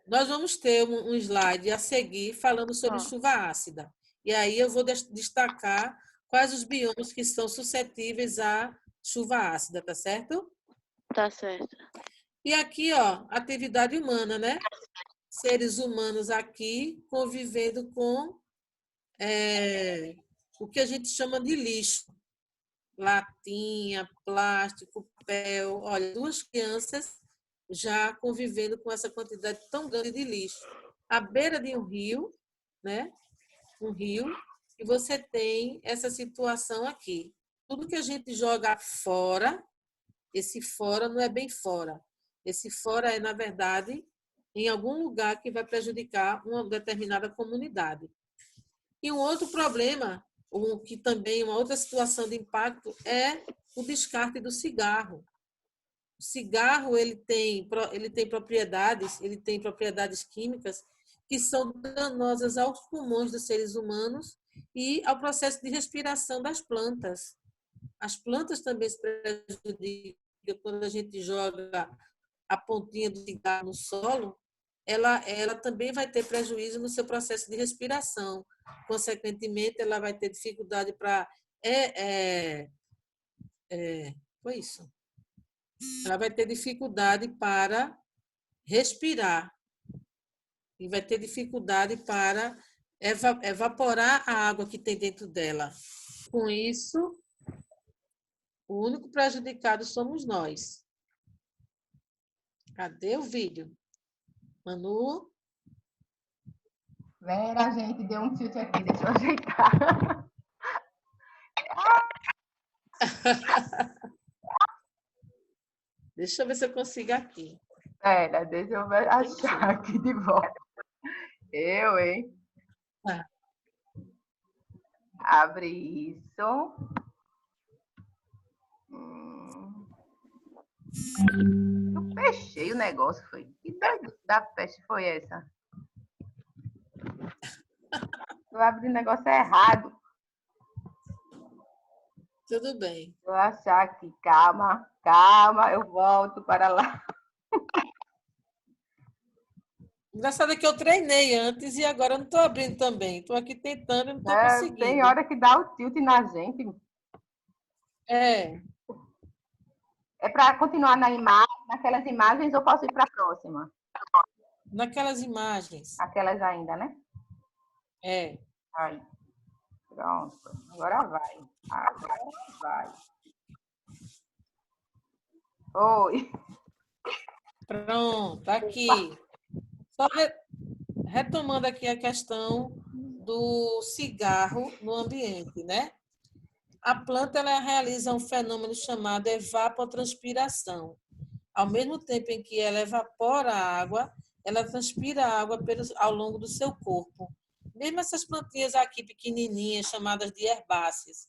Nós vamos ter um slide a seguir falando sobre chuva ácida. E aí eu vou destacar quais os biomas que são suscetíveis à chuva ácida, tá certo? Tá certo. E aqui, ó, atividade humana, né? Seres humanos aqui convivendo com o que a gente chama de lixo. Latinha, plástico, papel. Olha, 2 crianças já convivendo com essa quantidade tão grande de lixo. À beira de um rio, né? Um rio, e você tem essa situação aqui. Tudo que a gente joga fora, esse fora não é bem fora. Esse fora é, na verdade, em algum lugar que vai prejudicar uma determinada comunidade. E um outro problema, que também uma outra situação de impacto, é o descarte do cigarro. O cigarro ele tem propriedades químicas que são danosas aos pulmões dos seres humanos e ao processo de respiração das plantas. As plantas também se prejudicam quando a gente joga a pontinha do cigarro no solo, ela também vai ter prejuízo no seu processo de respiração. Consequentemente, ela vai ter dificuldade para... foi isso. Ela vai ter dificuldade para respirar e vai ter dificuldade para evaporar a água que tem dentro dela. Com isso, o único prejudicado somos nós. Cadê o vídeo? Manu? Vera, a gente deu um tilt aqui, deixa eu ajeitar. Deixa eu ver se eu consigo aqui. Pera, deixa eu achar aqui de volta. Eu, hein? Ah. Abre isso. Eu fechei o negócio, foi. Que doido da peste foi essa? Eu abri o negócio errado. Tudo bem. Vou achar aqui. Calma, calma, eu volto para lá. Engraçado é que eu treinei antes e agora eu não estou abrindo também. Estou aqui tentando e não estou Tem conseguindo. hora que dá o tilt na gente. É, É para continuar naquelas imagens ou posso ir para a próxima? naquelas imagens. Aquelas ainda, né? É. Aí. Pronto. Agora vai. Agora vai. Oi. Pronto, aqui. Só retomando aqui a questão do cigarro no ambiente, né? A planta ela realiza um fenômeno chamado evapotranspiração. Ao mesmo tempo em que ela evapora a água, ela transpira a água ao longo do seu corpo. Mesmo essas plantinhas aqui pequenininhas, chamadas de herbáceas.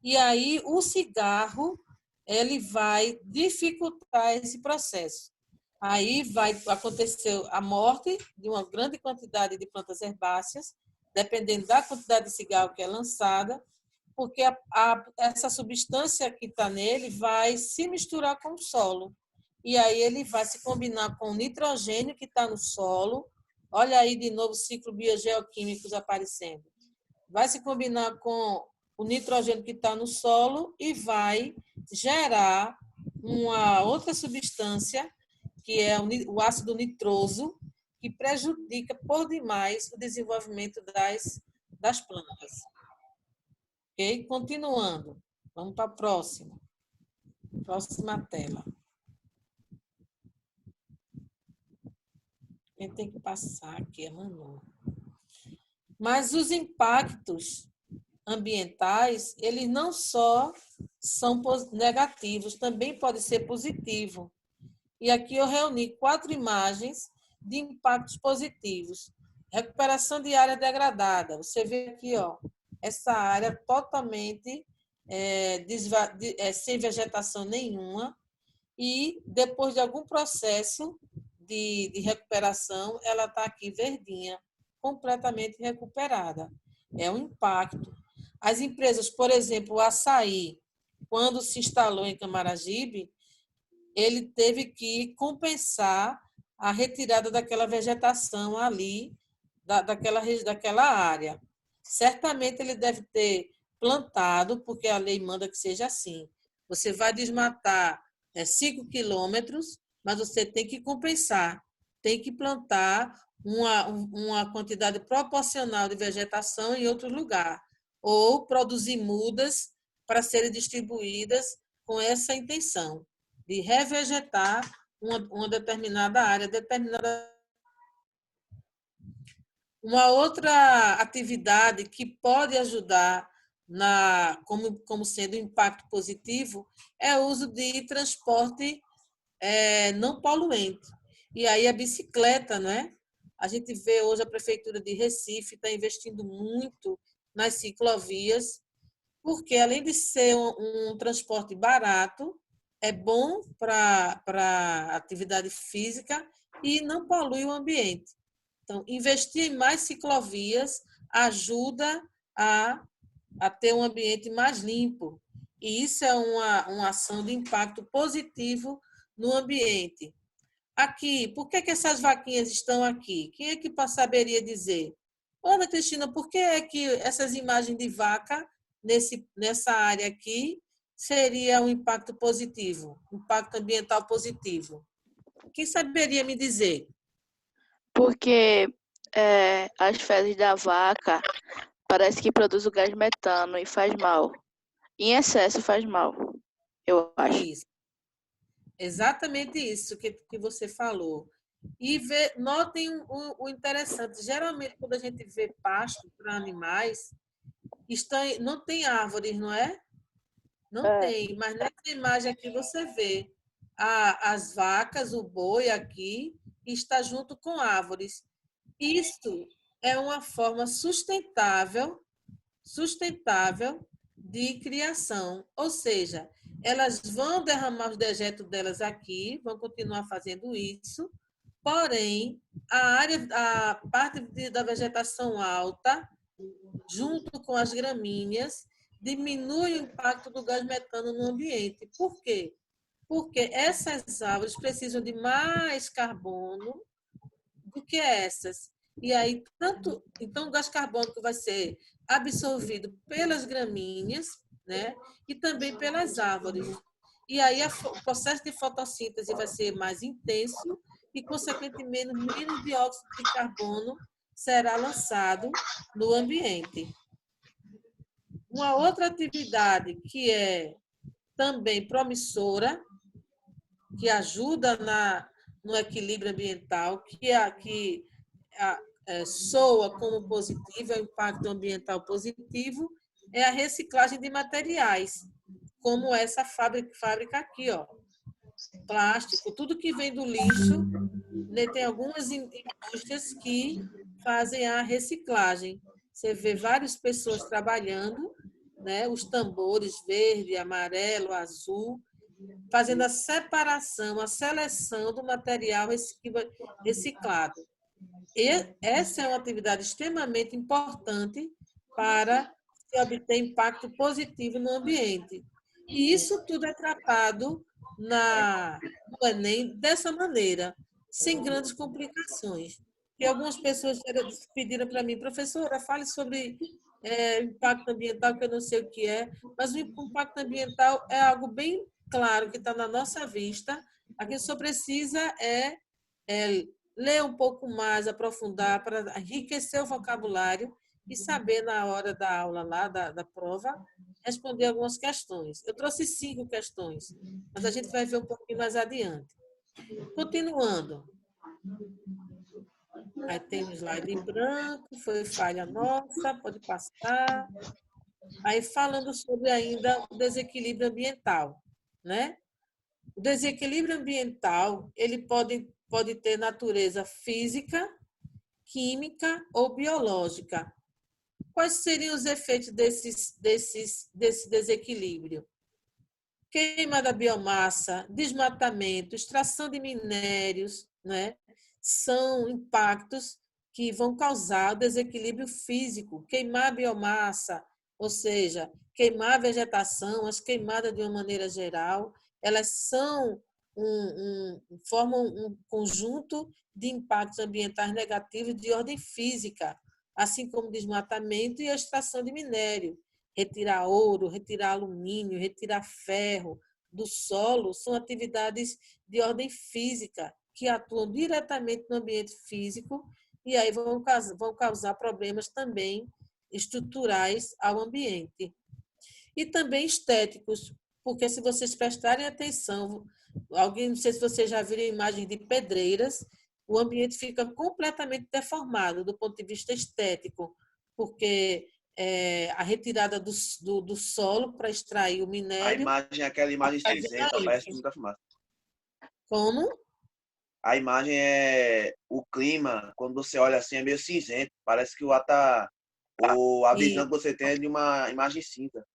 E aí o cigarro ele vai dificultar esse processo. Aí vai acontecer a morte de uma grande quantidade de plantas herbáceas, dependendo da quantidade de cigarro que é lançada, porque essa substância que está nele vai se misturar com o solo. E aí ele vai se combinar com o nitrogênio que está no solo. Olha aí de novo o ciclo biogeoquímicos aparecendo. Vai se combinar com o nitrogênio que está no solo e vai gerar uma outra substância, que é o ácido nitroso, que prejudica por demais o desenvolvimento das plantas. Ok? Continuando. Vamos para a próxima. Próxima tela. Quem tem que passar aqui é Manu. Mas os impactos ambientais, eles não só são negativos, também podem ser positivos. E aqui eu reuni 4 imagens de impactos positivos. Recuperação de área degradada. Você vê aqui, ó, essa área totalmente sem vegetação nenhuma, e depois de algum processo de recuperação, ela está aqui verdinha, completamente recuperada. É um impacto. As empresas, por exemplo, o Açaí, quando se instalou em Camaragibe, ele teve que compensar a retirada daquela vegetação ali, daquela área. Certamente ele deve ter plantado, porque a lei manda que seja assim. Você vai desmatar 5 quilômetros, mas você tem que compensar, tem que plantar uma quantidade proporcional de vegetação em outro lugar, ou produzir mudas para serem distribuídas com essa intenção de revegetar uma determinada área, Uma outra atividade que pode ajudar como sendo um impacto positivo é o uso de transporte não poluente. E aí a bicicleta, né? A gente vê hoje a Prefeitura de Recife está investindo muito nas ciclovias, porque além de ser um transporte barato, é bom para a atividade física e não polui o ambiente. Então, investir em mais ciclovias ajuda a ter um ambiente mais limpo. E isso é uma ação de impacto positivo no ambiente. Aqui, por que essas vaquinhas estão aqui? Quem é que saberia dizer? Ana Cristina, por que é que essas imagens de vaca nessa área aqui seria um impacto positivo, impacto ambiental positivo? Quem saberia me dizer? Porque as fezes da vaca parece que produz o gás metano e faz mal. Em excesso faz mal, eu acho. Isso. Exatamente isso que você falou. E notem o interessante. Geralmente, quando a gente vê pasto para animais, não tem árvores, não é? Não tem, mas nessa imagem aqui você vê as vacas, o boi aqui, e está junto com árvores. Isso é uma forma sustentável de criação, ou seja, elas vão derramar os dejetos delas aqui, vão continuar fazendo isso, porém, a parte da vegetação alta, junto com as gramíneas, diminui o impacto do gás metano no ambiente. Por quê? Porque essas árvores precisam de mais carbono do que essas. E aí, então, o gás carbônico vai ser absorvido pelas gramíneas, né? E também pelas árvores. E aí, o processo de fotossíntese vai ser mais intenso e, consequentemente, menos dióxido de carbono será lançado no ambiente. Uma outra atividade que é também promissora, que ajuda no equilíbrio ambiental, que soa como positivo, é o impacto ambiental positivo, é a reciclagem de materiais, como essa fábrica aqui, ó, plástico, tudo que vem do lixo, né, tem algumas indústrias que fazem a reciclagem. Você vê várias pessoas trabalhando, né, os tambores verde, amarelo, azul, fazendo a separação, a seleção do material reciclado. E essa é uma atividade extremamente importante para se obter impacto positivo no ambiente. E isso tudo é tratado no Enem dessa maneira, sem grandes complicações. E algumas pessoas pediram para mim, professora, fale sobre impacto ambiental, que eu não sei o que é, mas o impacto ambiental é algo bem claro que está na nossa vista. A que só precisa é ler um pouco mais, aprofundar, para enriquecer o vocabulário e saber, na hora da aula lá, da prova, responder algumas questões. Eu trouxe 5 questões, mas a gente vai ver um pouquinho mais adiante. Continuando. Aí tem um slide em branco, foi falha nossa, pode passar. Aí falando sobre ainda o desequilíbrio ambiental, né? O desequilíbrio ambiental, ele pode ter natureza física, química ou biológica. Quais seriam os efeitos desse desequilíbrio? Queima da biomassa, desmatamento, extração de minérios, né? São impactos que vão causar desequilíbrio físico. Queimar a biomassa, ou seja, queimar a vegetação, as queimadas de uma maneira geral, elas formam um conjunto de impactos ambientais negativos de ordem física, assim como desmatamento e a extração de minério. Retirar ouro, retirar alumínio, retirar ferro do solo são atividades de ordem física que atuam diretamente no ambiente físico e aí vão causar problemas também estruturais ao ambiente. E também estéticos, porque se vocês prestarem atenção, não sei se vocês já viram imagens de pedreiras, o ambiente fica completamente deformado do ponto de vista estético, porque a retirada do solo para extrair o minério. Aquela imagem cinzenta, parece muita fumaça. Como? A imagem o clima, quando você olha assim, é meio cinzento. Parece que a visão que você tem é de uma imagem cinza.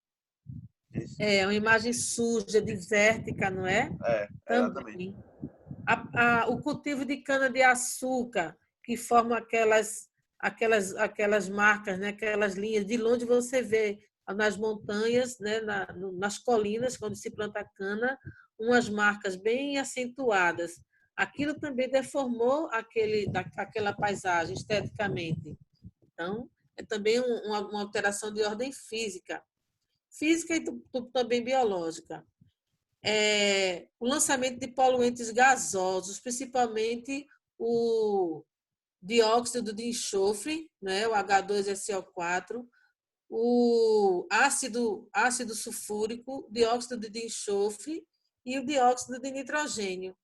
É uma imagem suja, desértica, não é? Exatamente. O cultivo de cana-de-açúcar, que forma aquelas marcas, né? Aquelas linhas, de longe você vê nas montanhas, né? Nas colinas, quando se planta cana, umas marcas bem acentuadas. Aquilo também deformou aquela paisagem esteticamente. Então, é também uma alteração de ordem física e também biológica. O lançamento de poluentes gasosos, principalmente o dióxido de enxofre, né, o H2SO4, o ácido sulfúrico, dióxido de enxofre e o dióxido de nitrogênio.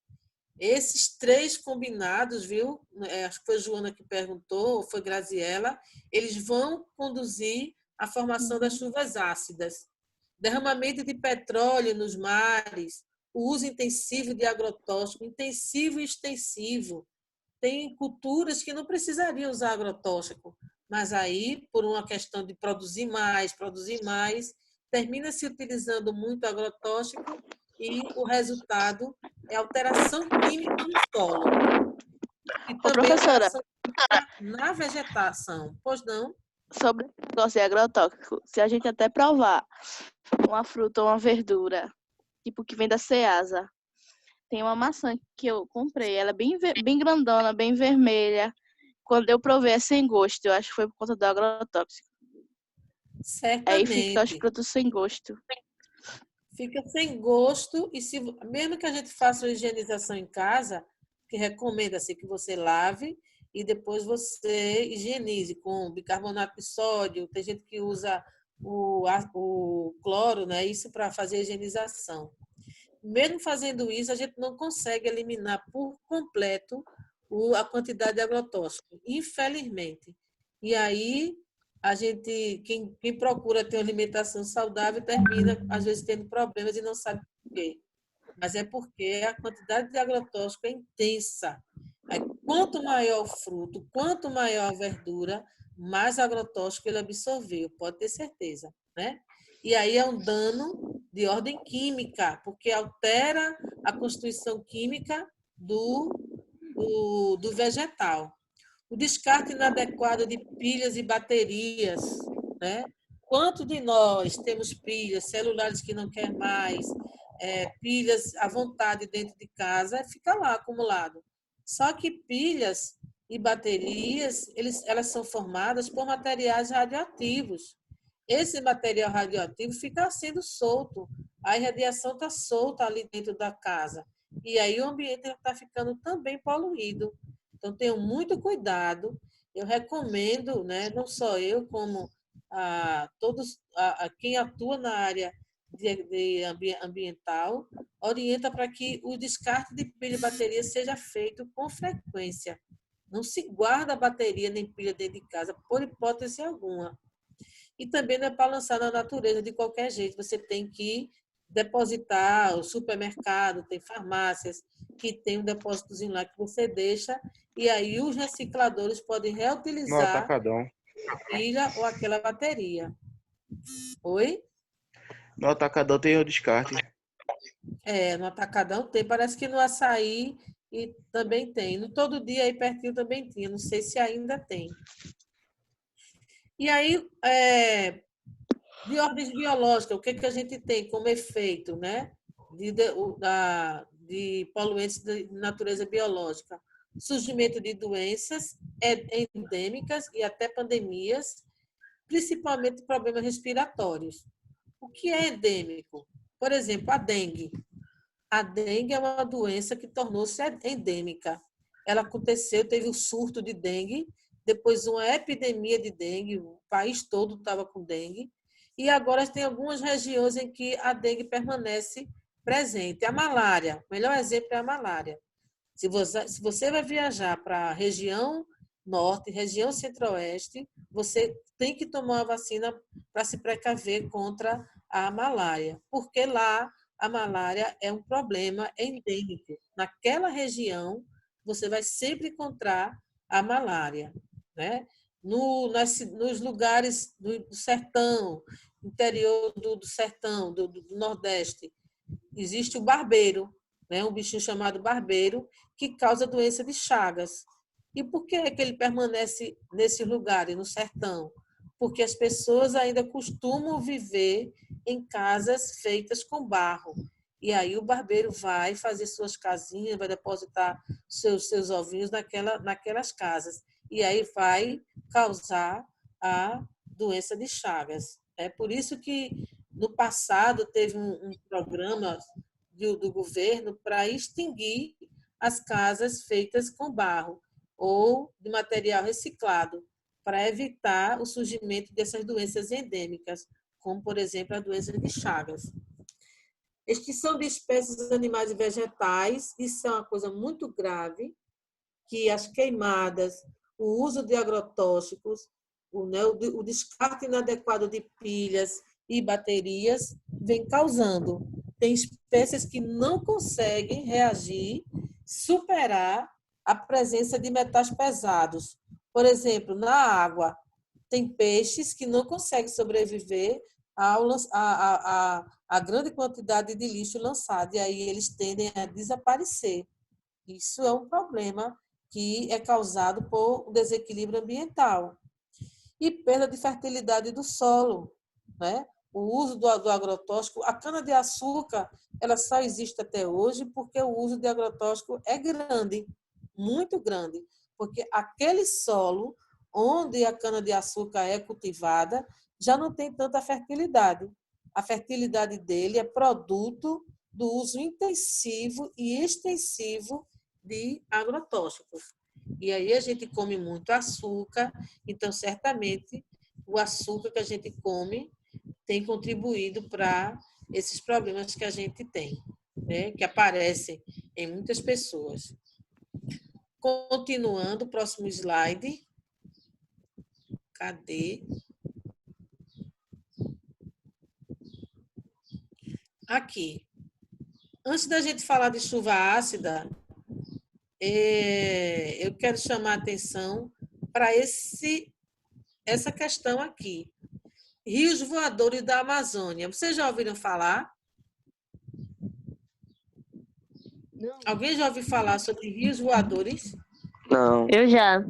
Esses 3 combinados, viu? Acho que foi a Joana que perguntou, ou foi Graziela, eles vão conduzir à formação das chuvas ácidas. Derramamento de petróleo nos mares, o uso intensivo de agrotóxico, intensivo e extensivo. Tem culturas que não precisariam usar agrotóxico, mas aí, por uma questão de produzir mais, termina se utilizando muito agrotóxico e o resultado é alteração química no solo e Ô, também professora, alteração química na vegetação. Pois não? sobre esse negócio de agrotóxico, se a gente até provar uma fruta ou uma verdura, tipo que vem da Ceasa, tem uma maçã que eu comprei, ela é bem grandona, bem vermelha. Quando eu provei é sem gosto, eu acho que foi por conta do agrotóxico. Aí fica os Certamente. produtos sem gosto. Fica sem gosto e mesmo que a gente faça uma higienização em casa, que recomenda-se que você lave e depois você higienize com bicarbonato de sódio. Tem gente que usa o cloro, né? Isso para fazer a higienização. Mesmo fazendo isso, a gente não consegue eliminar por completo a quantidade de agrotóxico, infelizmente. E aí, quem procura ter uma alimentação saudável termina, às vezes, tendo problemas e não sabe por quê. Mas é porque a quantidade de agrotóxico é intensa. Aí, quanto maior o fruto, quanto maior a verdura, mais agrotóxico ele absorveu, pode ter certeza, né? E aí é um dano de ordem química, porque altera a constituição química do vegetal. O descarte inadequado de pilhas e baterias, né? Quanto de nós temos pilhas, celulares que não quer mais, pilhas à vontade dentro de casa, fica lá acumulado. Só que pilhas e baterias, elas são formadas por materiais radioativos. Esse material radioativo fica sendo solto, a radiação está solta ali dentro da casa. E aí o ambiente está ficando também poluído. Então, tenham muito cuidado. Eu recomendo, né, não só eu, como quem atua na área de ambiental, orienta para que o descarte de pilha e bateria seja feito com frequência. Não se guarda bateria nem pilha dentro de casa, por hipótese alguma. E também não é para lançar na natureza de qualquer jeito. Você tem que depositar, o supermercado, tem farmácias que tem um depósitozinho lá que você deixa, e aí os recicladores podem No reutilizar atacadão. a pilha ou aquela bateria. Oi? No atacadão tem o descarte. No Atacadão tem, parece que no Açaí e também tem. No Todo Dia aí pertinho também tinha, não sei se ainda tem. E aí, de ordem biológica, o que a gente tem como efeito, né? De poluentes de natureza biológica? Surgimento de doenças endêmicas e até pandemias, principalmente problemas respiratórios. O que é endêmico? Por exemplo, a dengue. A dengue é uma doença que tornou-se endêmica. Ela aconteceu, teve um surto de dengue, depois uma epidemia de dengue, o país todo estava com dengue, e agora tem algumas regiões em que a dengue permanece presente. A malária, o melhor exemplo é a malária. Se você vai viajar para a região norte, região centro-oeste, você tem que tomar uma vacina para se precaver contra a malária, porque lá a malária é um problema endêmico. Naquela região, você vai sempre encontrar a malária, né? Nos lugares do sertão, interior do sertão, do Nordeste, existe o barbeiro, né? Um bichinho chamado barbeiro, que causa doença de Chagas. E por que é que ele permanece nesses lugares, no sertão? Porque as pessoas ainda costumam viver em casas feitas com barro. E aí o barbeiro vai fazer suas casinhas, vai depositar seus ovinhos naquelas casas. E aí vai causar a doença de Chagas. É por isso que no passado teve um programa do governo para extinguir as casas feitas com barro ou de material reciclado, para evitar o surgimento dessas doenças endêmicas, como, por exemplo, a doença de Chagas. Extinção de espécies animais e vegetais, isso é uma coisa muito grave, que as queimadas, o uso de agrotóxicos, o descarte inadequado de pilhas e baterias vem causando. tem espécies que não conseguem reagir, superar a presença de metais pesados. Por exemplo, na água, tem peixes que não conseguem sobreviver à grande quantidade de lixo lançado, e aí eles tendem a desaparecer. Isso é um problema que é causado por um desequilíbrio ambiental. E perda de fertilidade do solo, né? O uso do agrotóxico, a cana-de-açúcar, ela só existe até hoje porque o uso de agrotóxico é grande, muito grande, porque aquele solo onde a cana-de-açúcar é cultivada já não tem tanta fertilidade. A fertilidade dele é produto do uso intensivo e extensivo de agrotóxicos. E aí a gente come muito açúcar, então certamente o açúcar que a gente come tem contribuído para esses problemas que a gente tem, né? Que aparecem em muitas pessoas. Continuando, próximo slide. Cadê? Aqui. Antes da gente falar de chuva ácida, eu quero chamar a atenção para essa questão aqui. Rios voadores da Amazônia. Vocês já ouviram falar? Não. Alguém já ouviu falar sobre rios voadores? Não. Eu já.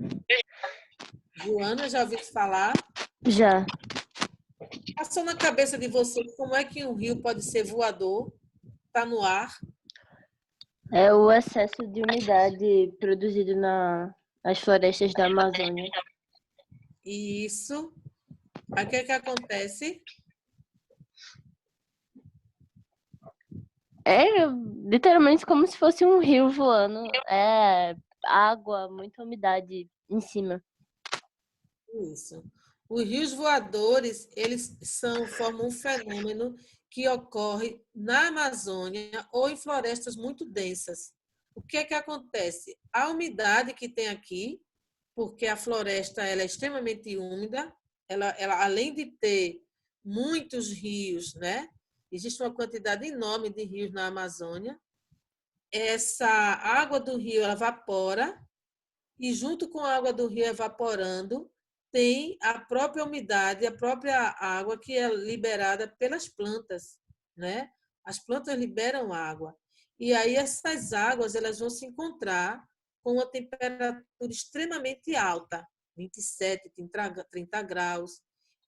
Joana, já ouviu falar? Já. Passou na cabeça de vocês como é que um rio pode ser voador? Está no ar? É o excesso de umidade produzido nas florestas da Amazônia. Isso. Aí o que é que acontece? É literalmente como se fosse um rio voando. É água, muita umidade em cima. Isso. Os rios voadores, eles formam um fenômeno que ocorre na Amazônia ou em florestas muito densas. O que é que acontece? A umidade que tem aqui, porque a floresta ela é extremamente úmida, ela além de ter muitos rios, né? Existe uma quantidade enorme de rios na Amazônia. Essa água do rio ela evapora e junto com a água do rio evaporando, tem a própria umidade, a própria água que é liberada pelas plantas, né? As plantas liberam água. E aí essas águas elas vão se encontrar com uma temperatura extremamente alta, 27, 30 graus.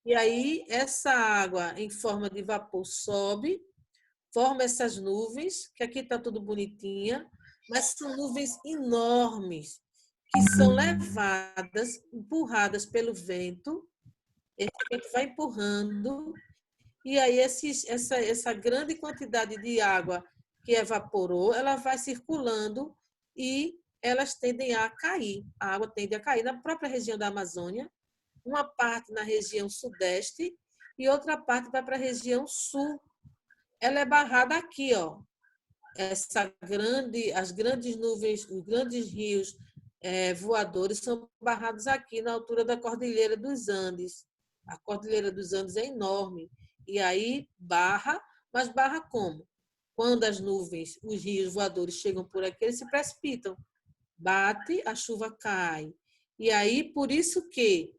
E aí essa água em forma de vapor sobe, forma essas nuvens, que aqui está tudo bonitinha, mas são nuvens enormes, que são levadas, empurradas pelo vento, esse vento vai empurrando, e aí essa grande quantidade de água que evaporou, ela vai circulando e elas tendem a cair. A água tende a cair na própria região da Amazônia, uma parte na região sudeste e outra parte vai para a região sul. Ela é barrada aqui, ó. As grandes nuvens, os grandes rios voadores são barrados aqui na altura da Cordilheira dos Andes. A Cordilheira dos Andes é enorme. E aí barra, mas barra como? Quando as nuvens, os rios voadores chegam por aqui, eles se precipitam. Bate, a chuva cai. E aí, por isso que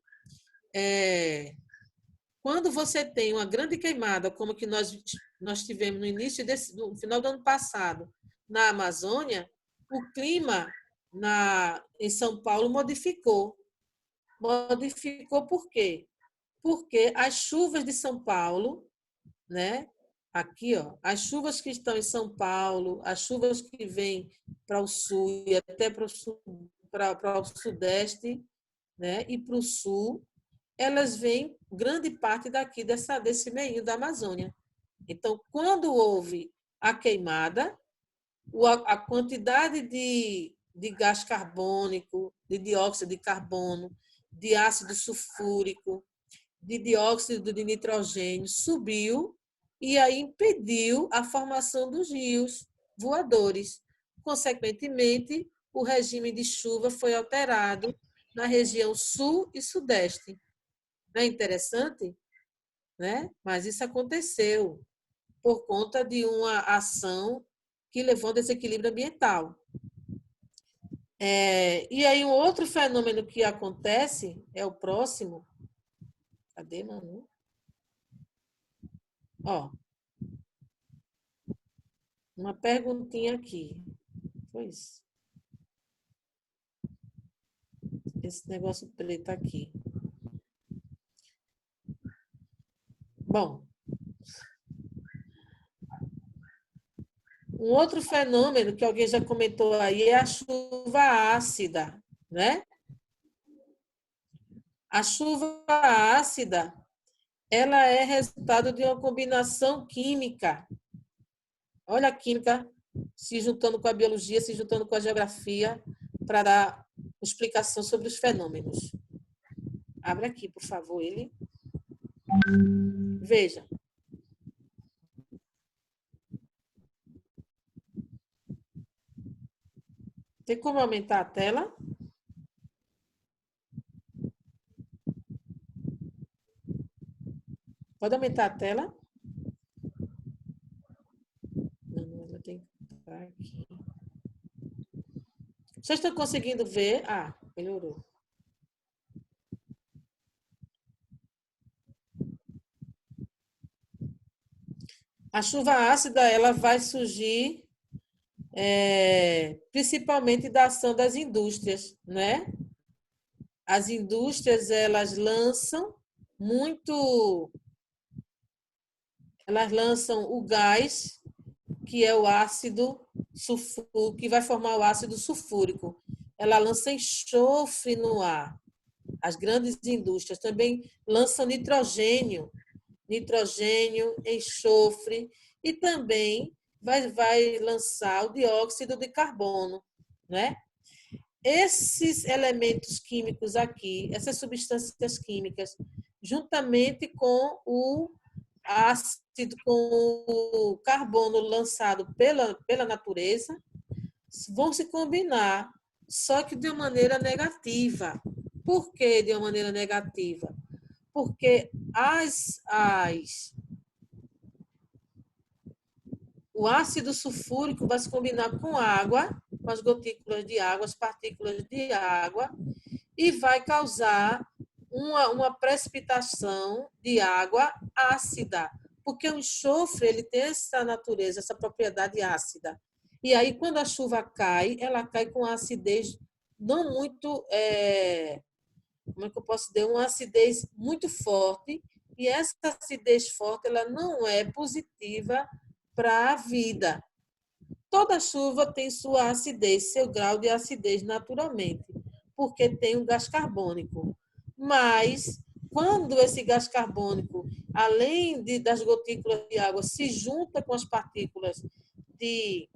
quando você tem uma grande queimada, como que nós tivemos no final do ano passado, na Amazônia, o clima em São Paulo modificou. Modificou por quê? Porque as chuvas de São Paulo, né? Aqui, ó, as chuvas que estão em São Paulo, as chuvas que vêm para o sul e até para o sudeste, né? E para o sul, elas vêm grande parte daqui desse meio da Amazônia. Então, quando houve a queimada, a quantidade de gás carbônico, de dióxido de carbono, de ácido sulfúrico, de dióxido de nitrogênio subiu e aí impediu a formação dos rios voadores. Consequentemente, o regime de chuva foi alterado na região sul e sudeste. Não é interessante? Né? Mas isso aconteceu. por conta de uma ação que levou a um desequilíbrio ambiental. E aí, um outro fenômeno que acontece é o próximo. Cadê, Manu? Ó, uma perguntinha aqui. Foi isso. Esse negócio preto aqui. Bom, um outro fenômeno que alguém já comentou aí é a chuva ácida, né? A chuva ácida, ela é resultado de uma combinação química. Olha a química se juntando com a biologia, se juntando com a geografia, para dar explicação sobre os fenômenos. Abre aqui, por favor, ele. Veja. Tem como aumentar a tela? Pode aumentar a tela? Não, ela tem que estar aqui. Vocês estão conseguindo ver? Ah, melhorou. A chuva ácida, ela vai surgir principalmente da ação das indústrias, né? As indústrias, elas lançam o gás, que é o ácido sulfúrico, que vai formar o ácido sulfúrico. Ela lança enxofre no ar. As grandes indústrias também lançam nitrogênio, enxofre, e também vai lançar o dióxido de carbono, né? Esses elementos químicos aqui, essas substâncias químicas, juntamente com o ácido, com o carbono lançado pela natureza, vão se combinar, só que de uma maneira negativa. Por que de uma maneira negativa? Porque o ácido sulfúrico vai se combinar com água, com as gotículas de água, as partículas de água, e vai causar uma precipitação de água ácida, porque o enxofre ele tem essa natureza, essa propriedade ácida. E aí, quando a chuva cai, ela cai com acidez não muito, como é que eu posso dizer, uma acidez muito forte, e essa acidez forte ela não é positiva para a vida. Toda chuva tem sua acidez, seu grau de acidez naturalmente, porque tem um gás carbônico. Mas, quando esse gás carbônico, além das gotículas de água, se junta com as partículas de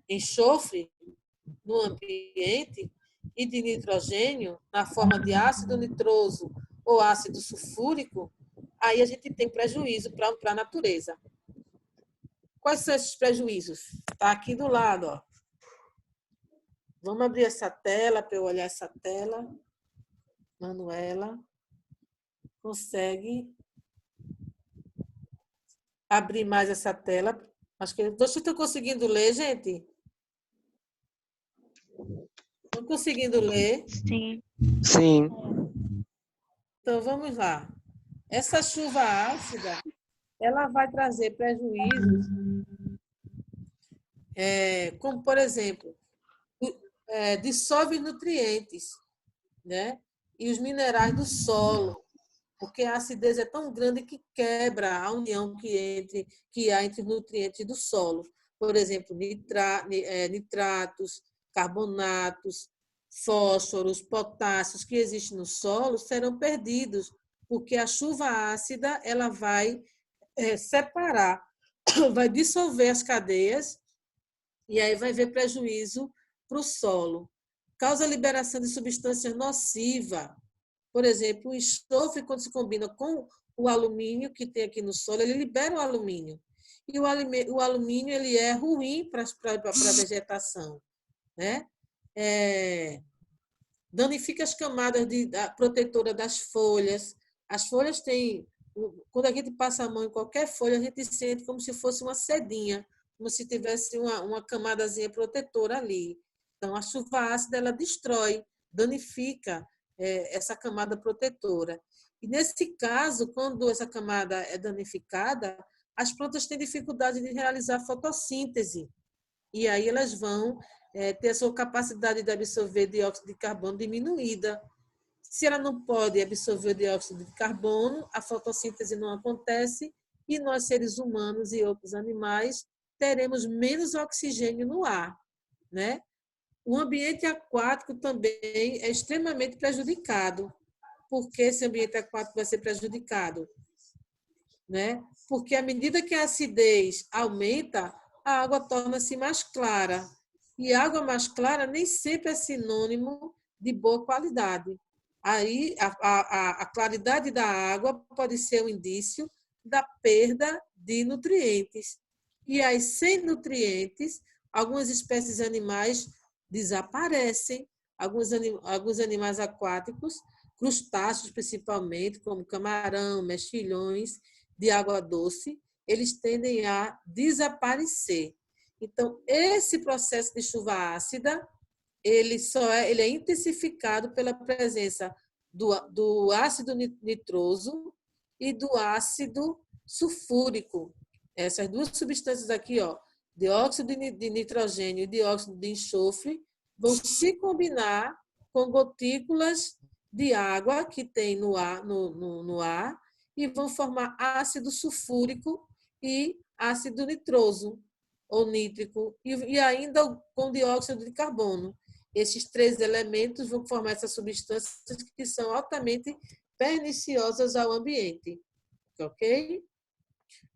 enxofre no ambiente e de nitrogênio, na forma de ácido nitroso ou ácido sulfúrico, aí a gente tem prejuízo para a natureza. Quais são esses prejuízos? Está aqui do lado, ó. Vamos abrir essa tela para eu olhar essa tela. Manuela, consegue abrir mais essa tela? Acho que vocês estão conseguindo ler, gente? Estão conseguindo ler? Sim. Sim. Então, vamos lá. Essa chuva ácida, ela vai trazer prejuízos, como, por exemplo, dissolve nutrientes, né? E os minerais do solo, porque a acidez é tão grande que quebra a união que há entre os nutrientes do solo. Por exemplo, nitratos, carbonatos, fósforos, potássios que existem no solo serão perdidos, porque a chuva ácida ela vai separar, vai dissolver as cadeias e aí vai haver prejuízo para o solo. Causa liberação de substâncias nocivas. Por exemplo, o enxofre, quando se combina com o alumínio que tem aqui no solo, ele libera o alumínio. E o alumínio ele é ruim para a vegetação, né? Danifica as camadas protetoras das folhas. As folhas têm quando a gente passa a mão em qualquer folha, a gente sente como se fosse uma sedinha, como se tivesse uma camadazinha protetora ali. Então, a chuva ácida, ela destrói, danifica essa camada protetora. E, nesse caso, quando essa camada é danificada, as plantas têm dificuldade de realizar fotossíntese. E aí elas vão ter a sua capacidade de absorver dióxido de carbono diminuída. Se ela não pode absorver o dióxido de carbono, a fotossíntese não acontece e nós, seres humanos e outros animais, teremos menos oxigênio no ar, né? O ambiente aquático também é extremamente prejudicado. Por que esse ambiente aquático vai ser prejudicado? Né? Porque à medida que a acidez aumenta, a água torna-se mais clara. E água mais clara nem sempre é sinônimo de boa qualidade. Aí, a claridade da água pode ser um indício da perda de nutrientes. E aí, sem nutrientes, algumas espécies animais desaparecem. Alguns animais aquáticos, crustáceos principalmente, como camarão, mexilhões, de água doce, eles tendem a desaparecer. Então, esse processo de chuva ácida, ele é intensificado pela presença do ácido nitroso e do ácido sulfúrico. Essas duas substâncias aqui, ó, dióxido de nitrogênio e dióxido de enxofre, vão se combinar com gotículas de água que tem no ar e vão formar ácido sulfúrico e ácido nitroso ou nítrico, e ainda com dióxido de carbono. Esses três elementos vão formar essas substâncias que são altamente perniciosas ao ambiente. Ok?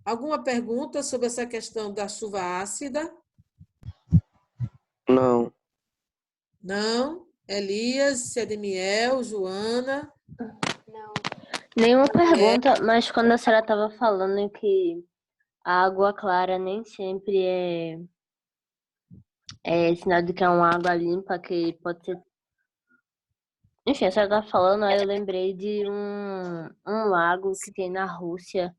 Alguma pergunta sobre essa questão da chuva ácida? Não. Não? Elias, Cedemiel, Joana? Não. Nenhuma pergunta, mas quando a senhora estava falando que a água clara nem sempre é sinal de que é uma água limpa, que pode ser. Enfim, a senhora estava falando, aí eu lembrei de um lago que tem na Rússia,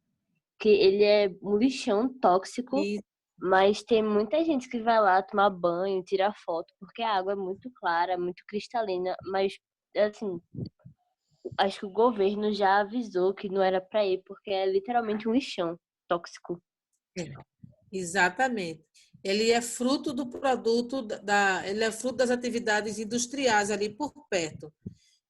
que ele é um lixão tóxico, E mas tem muita gente que vai lá tomar banho, tirar foto, porque a água é muito clara, muito cristalina, mas, assim, acho que o governo já avisou que não era para ir, porque é literalmente um lixão tóxico. exatamente. Ele é fruto do produto ele é fruto das atividades industriais ali por perto.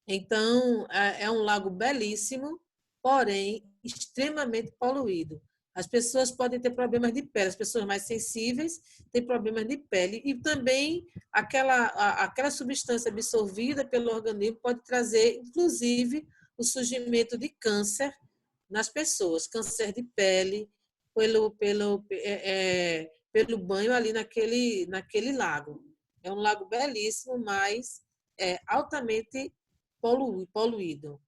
Então, é um lago belíssimo, porém extremamente poluído. As pessoas podem ter problemas de pele, as pessoas mais sensíveis têm problemas de pele e também aquela substância absorvida pelo organismo pode trazer, inclusive, o surgimento de câncer nas pessoas, câncer de pele, pelo banho ali naquele lago. É um lago belíssimo, mas é altamente poluído.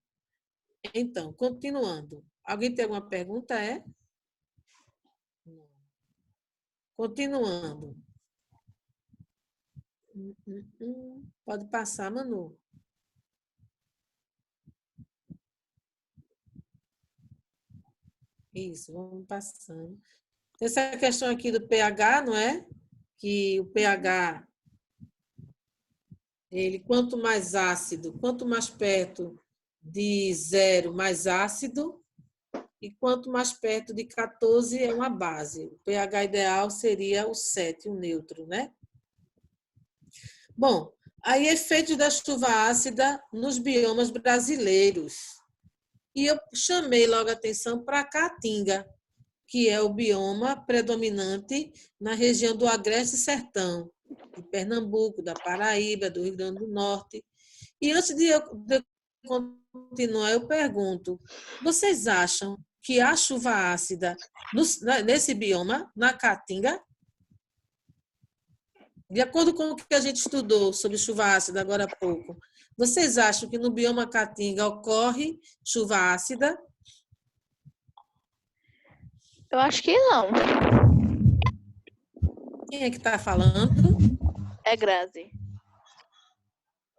Então, continuando. Alguém tem alguma pergunta? Continuando. Pode passar, Manu. Isso, vamos passando. Essa questão aqui do pH, não é? Que o pH, ele quanto mais ácido, quanto mais perto de 0, mais ácido, e quanto mais perto de 14 é uma base. O pH ideal seria o 7, o neutro, né? Bom, aí efeitos da chuva ácida nos biomas brasileiros. E eu chamei logo a atenção para a Caatinga, que é o bioma predominante na região do Agreste Sertão, de Pernambuco, da Paraíba, do Rio Grande do Norte. E antes de eu continuar, eu pergunto, vocês acham que há chuva ácida nesse bioma, na Caatinga? De acordo com o que a gente estudou sobre chuva ácida agora há pouco, vocês acham que no bioma Caatinga ocorre chuva ácida? Eu acho que não. Quem é que está falando? É Grazi.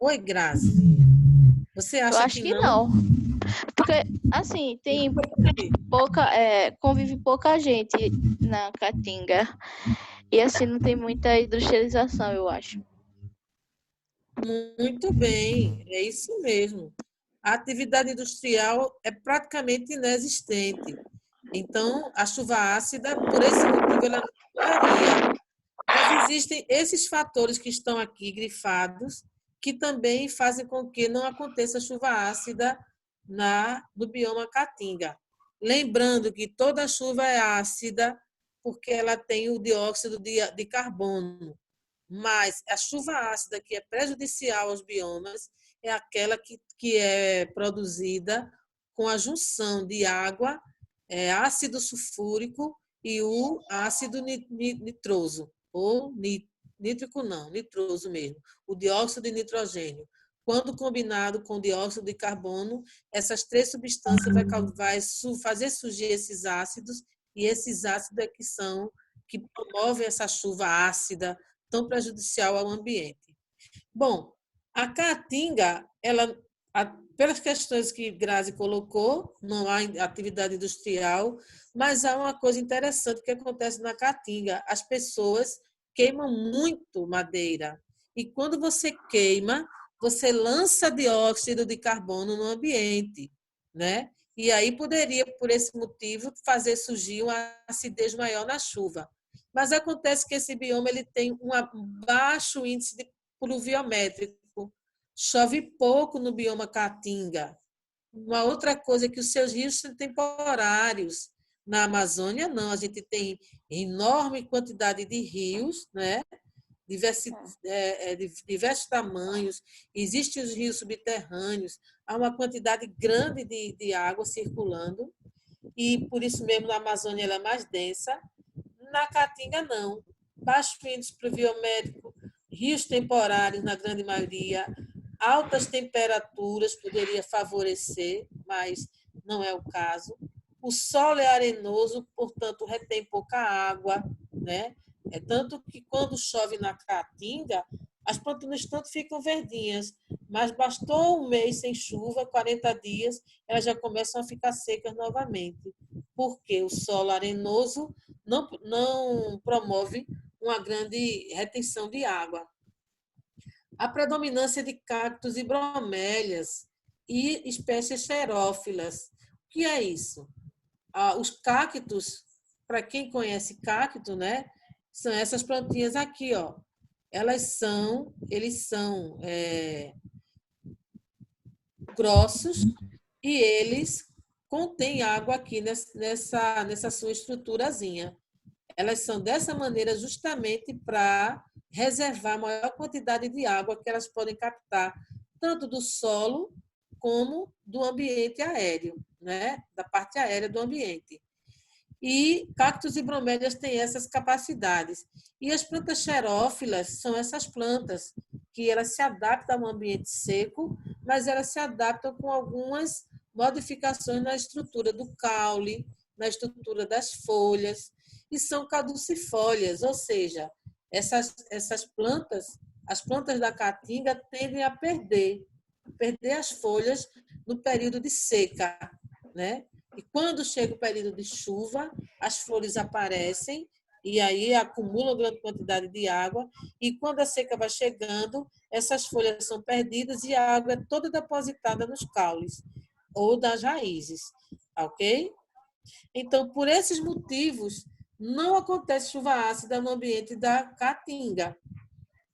Oi, Grazi. Você Eu acha acho que que não? não. Porque, assim, tem convive pouca gente na Caatinga. E assim não tem muita industrialização, eu acho. Muito bem, é isso mesmo. A atividade industrial é praticamente inexistente. Então, a chuva ácida, por esse motivo, ela não ocorreria. Mas existem esses fatores que estão aqui grifados, que também fazem com que não aconteça chuva ácida no bioma Caatinga. Lembrando que toda chuva é ácida porque ela tem o dióxido de carbono. Mas a chuva ácida que é prejudicial aos biomas é aquela que é produzida com a junção de água, ácido sulfúrico e o ácido nitroso, ou nítrico não, nitroso mesmo, o dióxido de nitrogênio. Quando combinado com dióxido de carbono, essas três substâncias vai fazer surgir esses ácidos, e esses ácidos é que promovem essa chuva ácida tão prejudicial ao ambiente. Bom, a Caatinga, pelas questões que Grazi colocou, não há atividade industrial, mas há uma coisa interessante que acontece na Caatinga. As pessoas queimam muito madeira. E quando você queima, você lança dióxido de carbono no ambiente, né? E aí poderia, por esse motivo, fazer surgir uma acidez maior na chuva. Mas acontece que esse bioma ele tem um baixo índice de pluviométrico. Chove pouco no bioma Caatinga. Uma outra coisa é que os seus rios são temporários. Na Amazônia, não. A gente tem enorme quantidade de rios, né? Diversos tamanhos. Existem os rios subterrâneos. Há uma quantidade grande de água circulando. E, por isso mesmo, na Amazônia ela é mais densa. Na Caatinga, não. Baixo índice pluviométrico, rios temporários, na grande maioria, altas temperaturas poderia favorecer, mas não é o caso. O solo é arenoso, portanto, retém pouca água, né? É tanto que quando chove na Caatinga, as plantas no instante ficam verdinhas, mas bastou um mês sem chuva, 40 dias, elas já começam a ficar secas novamente, porque o solo arenoso não promove uma grande retenção de água. A predominância de cactos e bromélias e espécies xerófilas. O que é isso? Os cactos, para quem conhece cacto, né, são essas plantinhas aqui, ó. Eles são grossos e eles contêm água aqui nessa sua estruturazinha. Elas são dessa maneira justamente para reservar a maior quantidade de água que elas podem captar, tanto do solo como do ambiente aéreo, né? Da parte aérea do ambiente. E cactos e bromélias têm essas capacidades. E as plantas xerófilas são essas plantas que elas se adaptam a um ambiente seco, mas elas se adaptam com algumas modificações na estrutura do caule, na estrutura das folhas, e são caducifólias, ou seja, essas plantas, as plantas da Caatinga tendem a perder as folhas no período de seca, né? E quando chega o período de chuva, as flores aparecem e aí acumulam grande quantidade de água, e quando a seca vai chegando, essas folhas são perdidas e a água é toda depositada nos caules ou das raízes, ok? Então, por esses motivos, não acontece chuva ácida no ambiente da Caatinga.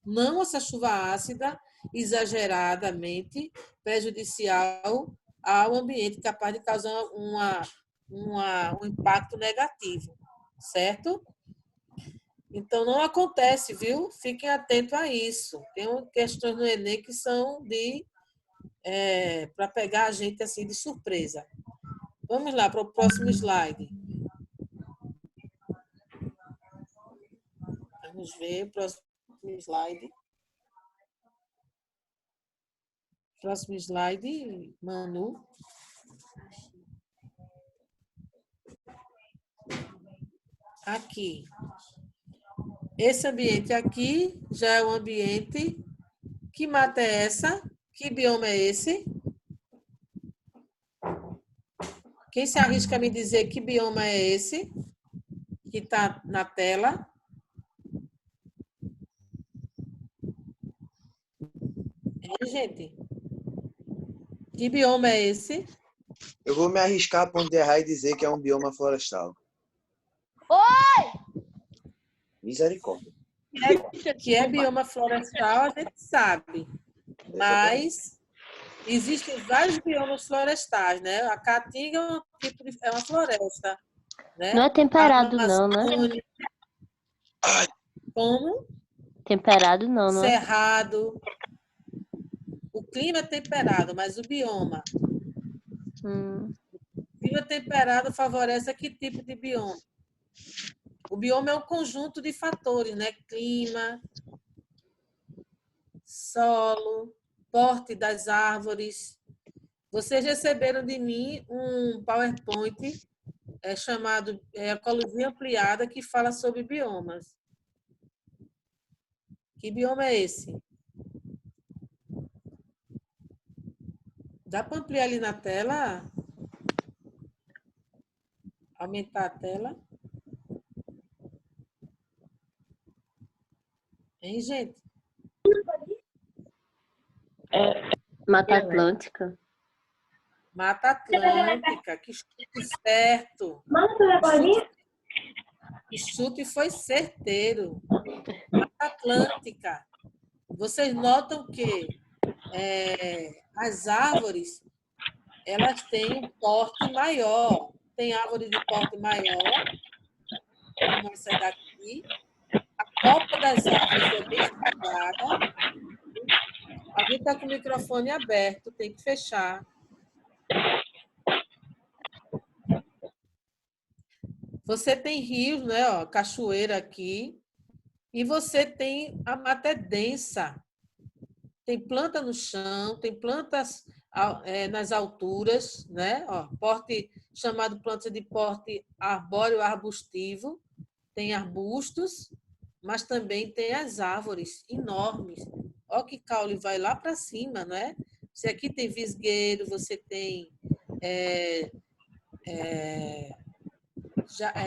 Não essa chuva ácida exageradamente prejudicial ao ambiente, capaz de causar um impacto negativo, certo? Então, não acontece, viu? Fiquem atentos a isso. Tem questões no Enem que são para pegar a gente assim de surpresa. Vamos lá para o próximo slide. Vamos ver o próximo slide. Próximo slide, Manu. Aqui. Esse ambiente aqui já é um ambiente. Que mata é essa? Que bioma é esse? Quem se arrisca a me dizer que bioma é esse que está na tela? Hein, gente? Que bioma é esse? Eu vou me arriscar a ponto errar e dizer que é um bioma florestal. Oi! Misericórdia. Que é bioma florestal, a gente sabe. Mas existem vários biomas florestais, né? A Caatinga é é uma floresta, né? Não é temperado, não, né? Amazônia, como Temperado, não, não é? Cerrado. O clima é temperado, mas o bioma. O clima temperado favorece a que tipo de bioma? O bioma é um conjunto de fatores, né? Clima, solo, porte das árvores. Vocês receberam de mim um PowerPoint chamado Ecologia Ampliada, que fala sobre biomas. Que bioma é esse? Dá para ampliar ali na tela? Aumentar a tela? Hein, gente? Mata Atlântica. Mata Atlântica, que chute certo. Que chute foi certeiro. Mata Atlântica. Vocês notam que as árvores, elas têm um porte maior. Tem árvore de porte maior, como essa daqui. A copa das árvores é bem espalhada. Alguém está com o microfone aberto, tem que fechar. Você tem rios, né? Ó, cachoeira aqui. E você tem a mata é densa. Tem planta no chão, tem plantas nas alturas, né? Ó, porte chamado planta de porte arbóreo arbustivo. Tem arbustos, mas também tem as árvores enormes. Ó que caule vai lá para cima, não é? Você aqui tem visgueiro, você tem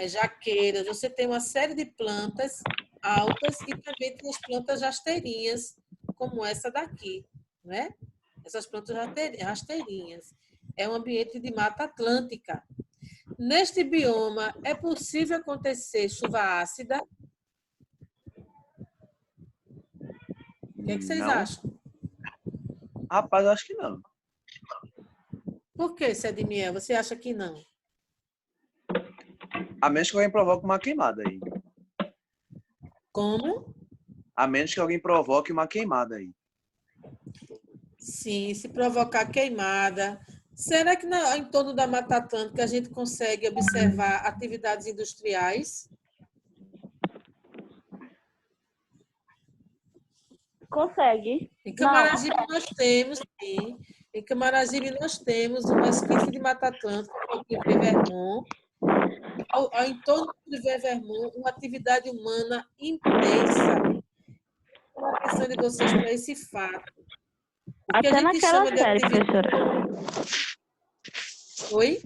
jaqueiras, você tem uma série de plantas altas e também tem as plantas rasteirinhas, como essa daqui, né? Essas plantas rasteirinhas. É um ambiente de mata atlântica. Neste bioma, é possível acontecer chuva ácida? O que vocês acham? Rapaz, eu acho que não. Por que, Sedimiel? Você acha que não? A menos que alguém provoque uma queimada aí. Como? A menos que alguém provoque uma queimada aí. Sim, se provocar queimada. Será que em torno da Mata Atlântica a gente consegue observar atividades industriais? Consegue. Em Camaragibe nós temos, sim. Em Camaragibe nós temos um resquício de Mata Atlântica, que é o Privé Vermont. Ao entorno do Privé Vermont, uma atividade humana intensa. Uma atenção de vocês para esse fato. O que Até a gente naquela chama de série, atividade... professora. Oi?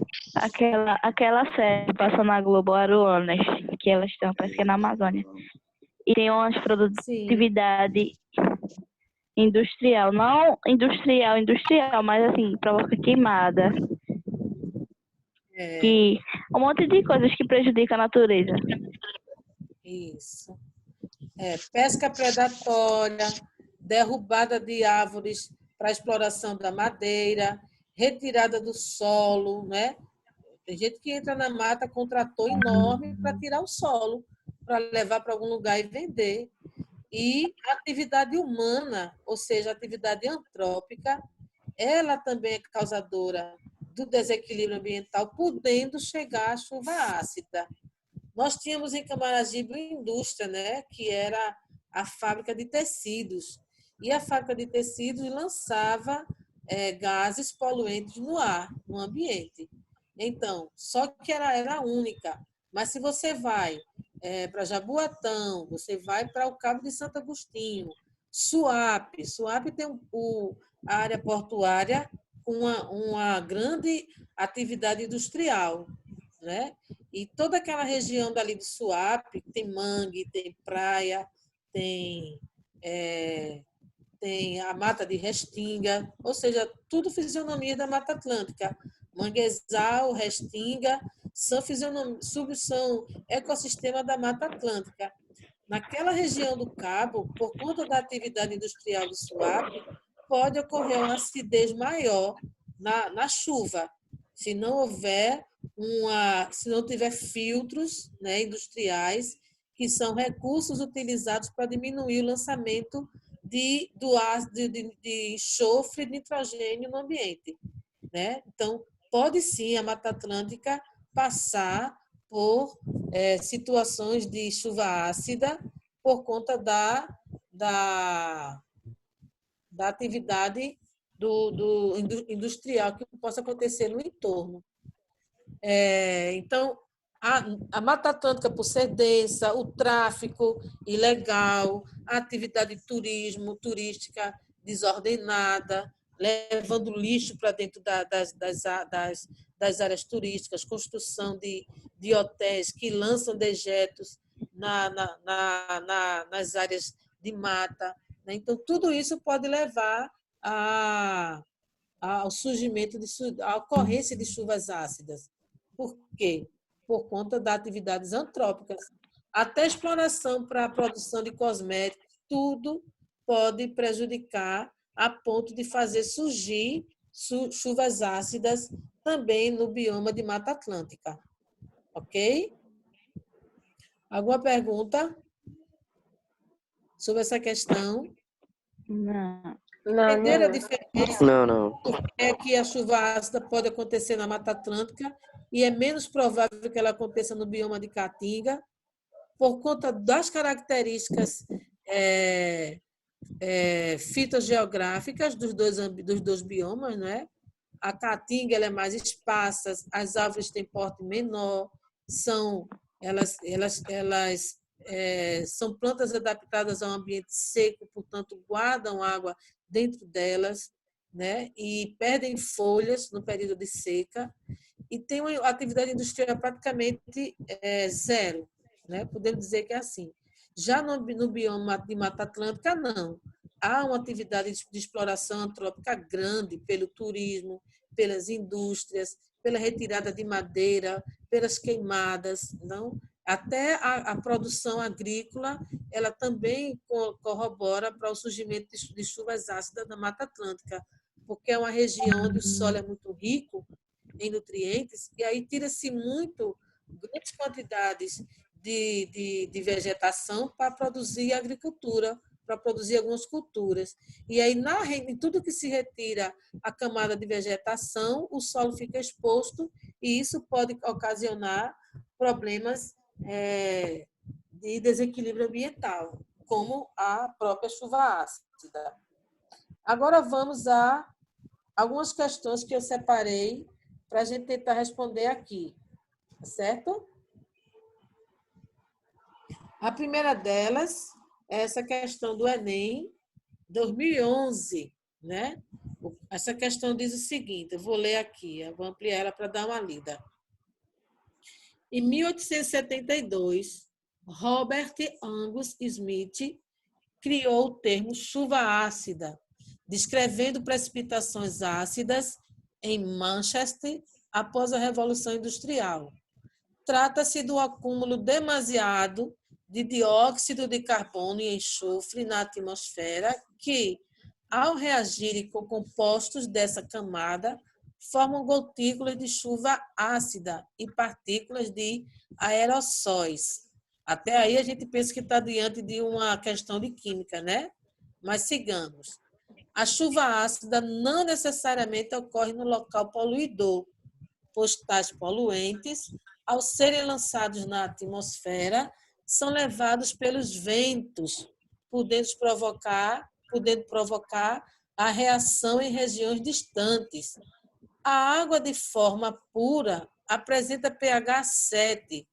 Aquela série que passa na Globo Aruanas, que elas estão, parece que é na Amazônia. E tem umas produtividade industrial, não industrial, mas assim, provoca queimada. E um monte de coisas que prejudicam a natureza. Isso. Pesca predatória, derrubada de árvores para exploração da madeira, retirada do solo, né? Tem gente que entra na mata com um trator enorme para tirar o solo, para levar para algum lugar e vender. E a atividade humana, ou seja, a atividade antrópica, ela também é causadora do desequilíbrio ambiental, podendo chegar à chuva ácida. Nós tínhamos em Camaragibe uma indústria, né, que era a fábrica de tecidos. E a fábrica de tecidos lançava gases poluentes no ar, no ambiente. Então, só que ela era única. Mas se você vai para Jaboatão, você vai para o Cabo de Santo Agostinho, Suape tem a área portuária com uma grande atividade industrial, né? E toda aquela região dali do Suape, tem mangue, tem praia, tem, tem a mata de Restinga, ou seja, tudo fisionomia da Mata Atlântica. Manguezal, Restinga, são ecossistema da Mata Atlântica. Naquela região do Cabo, por conta da atividade industrial do Suape, pode ocorrer uma acidez maior na chuva, se não houver se não tiver filtros, né, industriais, que são recursos utilizados para diminuir o lançamento de enxofre e nitrogênio no ambiente, né? Então, pode sim a Mata Atlântica passar por situações de chuva ácida por conta da atividade industrial que possa acontecer no entorno. Então, a Mata Atlântica, por ser densa, o tráfico ilegal, a atividade turística desordenada, levando lixo para dentro das áreas turísticas, construção de hotéis que lançam dejetos nas áreas de mata, né? Então, tudo isso pode levar ao surgimento, à ocorrência de chuvas ácidas. Por quê? Por conta das atividades antrópicas. Até exploração para a produção de cosméticos, tudo pode prejudicar a ponto de fazer surgir chuvas ácidas também no bioma de Mata Atlântica. Ok? Alguma pergunta sobre essa questão? Não. Entenderam a diferença? Não. É que a chuva ácida pode acontecer na Mata Atlântica e é menos provável que ela aconteça no bioma de Caatinga, por conta das características fitogeográficas dos dois biomas, não é? A Caatinga ela é mais esparsa, as árvores têm porte menor, são plantas adaptadas a um ambiente seco, portanto, guardam água dentro delas, né? E perdem folhas no período de seca, e tem uma atividade industrial praticamente zero, né? Podemos dizer que é assim. Já no bioma de Mata Atlântica, não. Há uma atividade de exploração antrópica grande pelo turismo, pelas indústrias, pela retirada de madeira, pelas queimadas, não? Até a produção agrícola, ela também corrobora para o surgimento de chuvas ácidas na Mata Atlântica, porque é uma região onde o solo é muito rico em nutrientes, e aí tira-se grandes quantidades de vegetação para produzir agricultura, para produzir algumas culturas. E aí, em tudo que se retira a camada de vegetação, o solo fica exposto, e isso pode ocasionar problemas de desequilíbrio ambiental, como a própria chuva ácida. Agora vamos a algumas questões que eu separei para a gente tentar responder aqui, certo? A primeira delas é essa questão do Enem 2011, né? Essa questão diz o seguinte, eu vou ler aqui, eu vou ampliar ela para dar uma lida. Em 1872, Robert Angus Smith criou o termo chuva ácida, descrevendo precipitações ácidas em Manchester após a Revolução Industrial. Trata-se do acúmulo demasiado de dióxido de carbono e enxofre na atmosfera que, ao reagirem com compostos dessa camada, formam gotículas de chuva ácida e partículas de aerossóis. Até aí a gente pensa que está diante de uma questão de química, né? Mas sigamos. A chuva ácida não necessariamente ocorre no local poluidor, pois tais poluentes, ao serem lançados na atmosfera, são levados pelos ventos, podendo provocar a reação em regiões distantes. A água de forma pura apresenta pH 7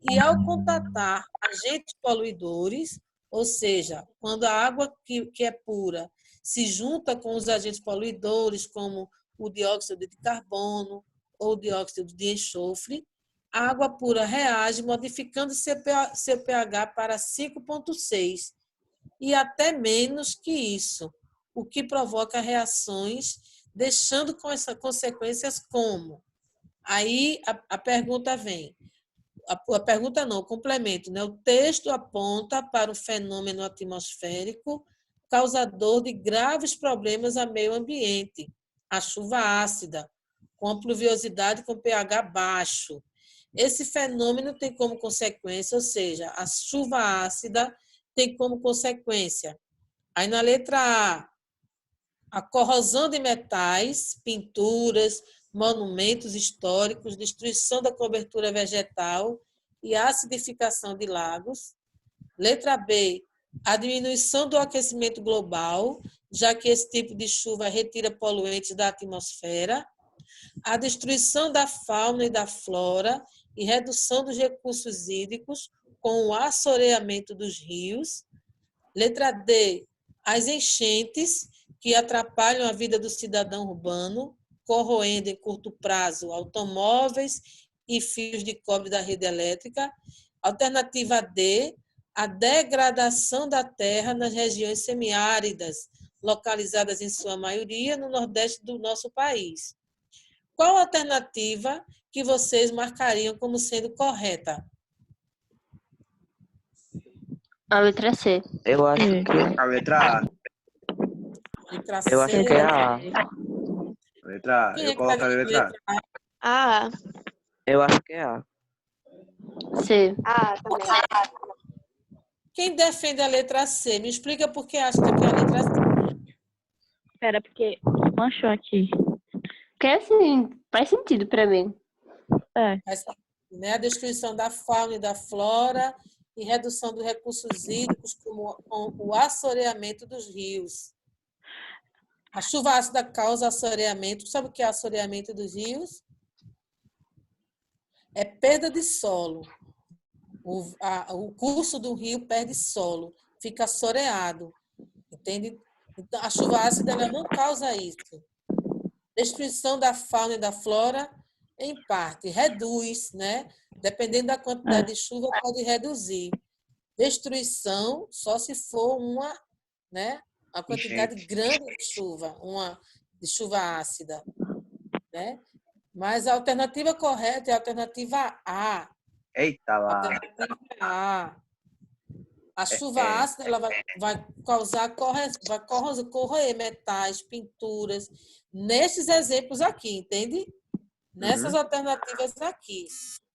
e, ao contatar agentes poluidores, ou seja, quando a água que é pura se junta com os agentes poluidores, como o dióxido de carbono, ou dióxido de enxofre, a água pura reage modificando seu pH para 5,6 e até menos que isso, o que provoca reações, deixando com essas consequências como. Aí a pergunta vem. A pergunta não, o complemento, né? O texto aponta para o fenômeno atmosférico causador de graves problemas ao meio ambiente, a chuva ácida, com pluviosidade com pH baixo. Esse fenômeno tem como consequência, ou seja, a chuva ácida tem como consequência. Aí na letra a corrosão de metais, pinturas, monumentos históricos, destruição da cobertura vegetal e acidificação de lagos. Letra B, a diminuição do aquecimento global, já que esse tipo de chuva retira poluentes da atmosfera. A destruição da fauna e da flora e redução dos recursos hídricos com o assoreamento dos rios. Letra D, as enchentes que atrapalham a vida do cidadão urbano, corroendo em curto prazo automóveis e fios de cobre da rede elétrica. Alternativa D, a degradação da terra nas regiões semiáridas, localizadas em sua maioria no nordeste do nosso país. Qual alternativa que vocês marcariam como sendo correta? A letra C. Eu acho que, A letra A. Letra eu acho C. que é a A. A letra A. Quem é Eu que está colocaria a dizendo letra A. letra Ah, Eu acho que é A. C. também. Quem defende a letra C? Me explica por que acha que é a letra C. Pera, porque manchou aqui. Porque assim, faz sentido pra mim. Mas, né, a destruição da fauna e da flora e redução dos recursos hídricos com o assoreamento dos rios. A chuva ácida causa assoreamento. Sabe o que é assoreamento dos rios? É perda de solo. O curso do rio perde solo, fica assoreado. Entende? Então, a chuva ácida ela não causa isso. Destruição da fauna e da flora, em parte, reduz, né? Dependendo da quantidade de chuva, pode reduzir. Destruição só se for uma, né? Uma quantidade Enchente. grande de chuva ácida, né? Mas a alternativa correta é a alternativa A. Eita lá. Alternativa A. A chuva ácida ela vai causar corroer metais, pinturas, nesses exemplos aqui, entende? Nessas alternativas aqui.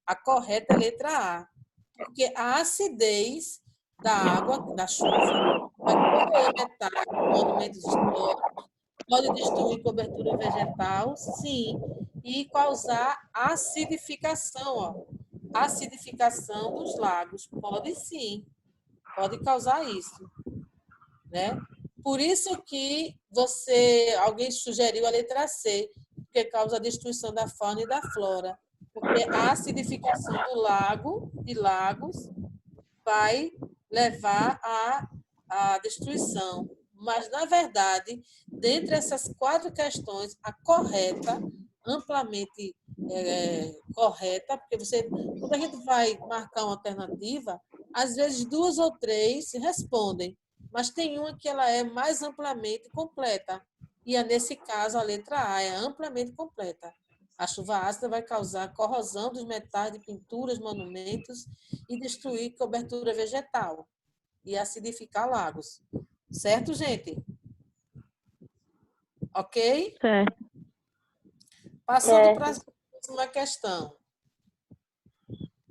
A correta é a letra A. Porque a acidez da água, da chuva, vai corroer metais, monumentos históricos, pode destruir cobertura vegetal, sim, e causar acidificação, ó. Acidificação dos lagos, pode sim. Pode causar isso, né? Por isso que alguém sugeriu a letra C, porque causa a destruição da fauna e da flora, porque a acidificação de lagos, vai levar à destruição. Mas, na verdade, dentre essas 4 questões, a correta, amplamente correta, porque quando a gente vai marcar uma alternativa, às vezes 2 ou 3 respondem, mas tem uma que ela é mais amplamente completa. E é nesse caso a letra A é amplamente completa. A chuva ácida vai causar corrosão dos metais de pinturas, monumentos e destruir cobertura vegetal e acidificar lagos. Certo, gente? Ok? Certo. Passando para a próxima questão.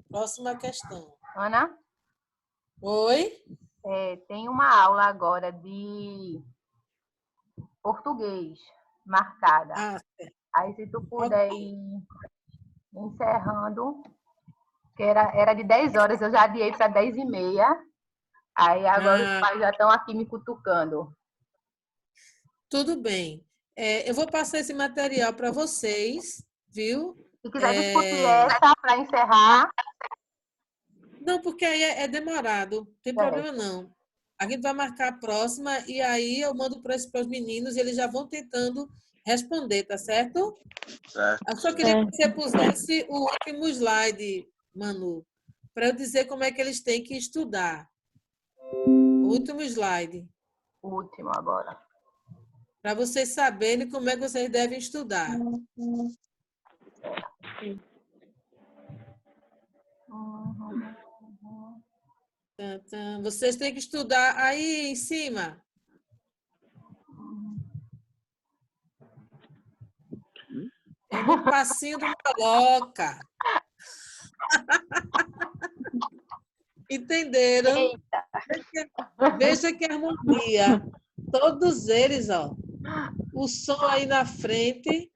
Próxima questão. Ana, Oi? tem uma aula agora de português marcada. Ah, Aí, se tu puder ir encerrando, que era de 10 horas, eu já adiei para 10h30. Aí agora os pais já estão aqui me cutucando. tudo bem. Eu vou passar esse material para vocês, viu? Se quiser discutir essa para encerrar. Não, porque aí é demorado, não tem problema não. A gente vai marcar a próxima e aí eu mando para os meninos e eles já vão tentando responder, tá certo? Certo. Eu só queria que você pusesse o último slide, Manu, para eu dizer como é que eles têm que estudar. O último slide. O último agora. Para vocês saberem como é que vocês devem estudar. Vocês têm que estudar aí em cima. É no passinho do Maloca. Entenderam? Veja que harmonia. Todos eles, ó. O som aí na frente,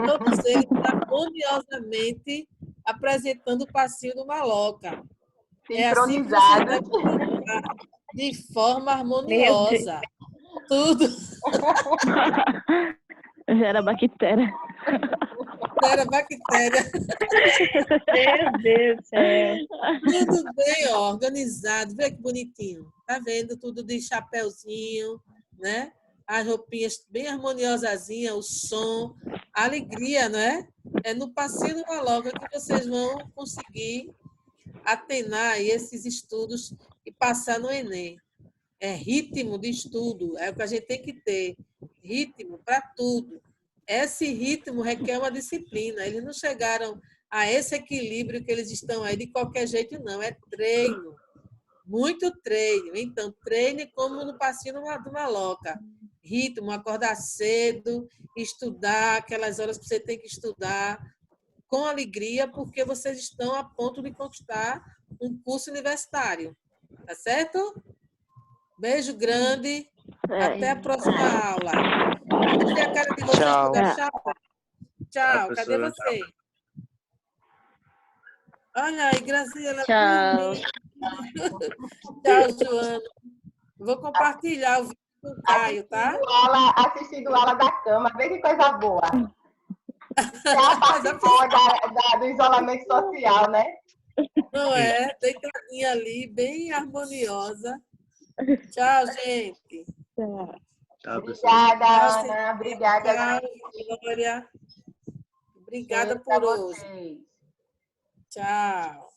todos eles harmoniosamente apresentando o passinho do Maloca. É assim que vocês devem estudar, de forma harmoniosa. Tudo. Gera bactéria. Gera bactéria. Meu Deus do céu. Tudo bem, ó, organizado. Vê que bonitinho. Tá vendo? Tudo de chapéuzinho, né? As roupinhas bem harmoniosazinhas, o som, a alegria, não é? É no passinho do Maloca que vocês vão conseguir atenar aí esses estudos e passar no Enem. É ritmo de estudo, é o que a gente tem que ter. Ritmo para tudo. Esse ritmo requer uma disciplina. Eles não chegaram a esse equilíbrio que eles estão aí de qualquer jeito, não. É treino. Muito treino. Então, treine como no passinho do Maloca. Ritmo, acordar cedo, estudar aquelas horas que você tem que estudar, com alegria, porque vocês estão a ponto de conquistar um curso universitário. Tá certo? Beijo grande. Até a próxima aula. Vamos ver a cara de vocês. Tchau. Tchau. Tchau. Cadê professora. você? Olha aí, Graziela. Tchau. Tchau, Joana. Vou compartilhar o vídeo com o Caio, tá? Assistindo aula da cama. Vê que coisa boa. É a parte boa do isolamento social, né? Não é? Deitadinha ali, bem harmoniosa. Tchau, gente. Tchau, professora. Obrigada, Ana. Obrigada, Tchau, Glória. Obrigada Beijo pra por hoje. vocês. Tchau.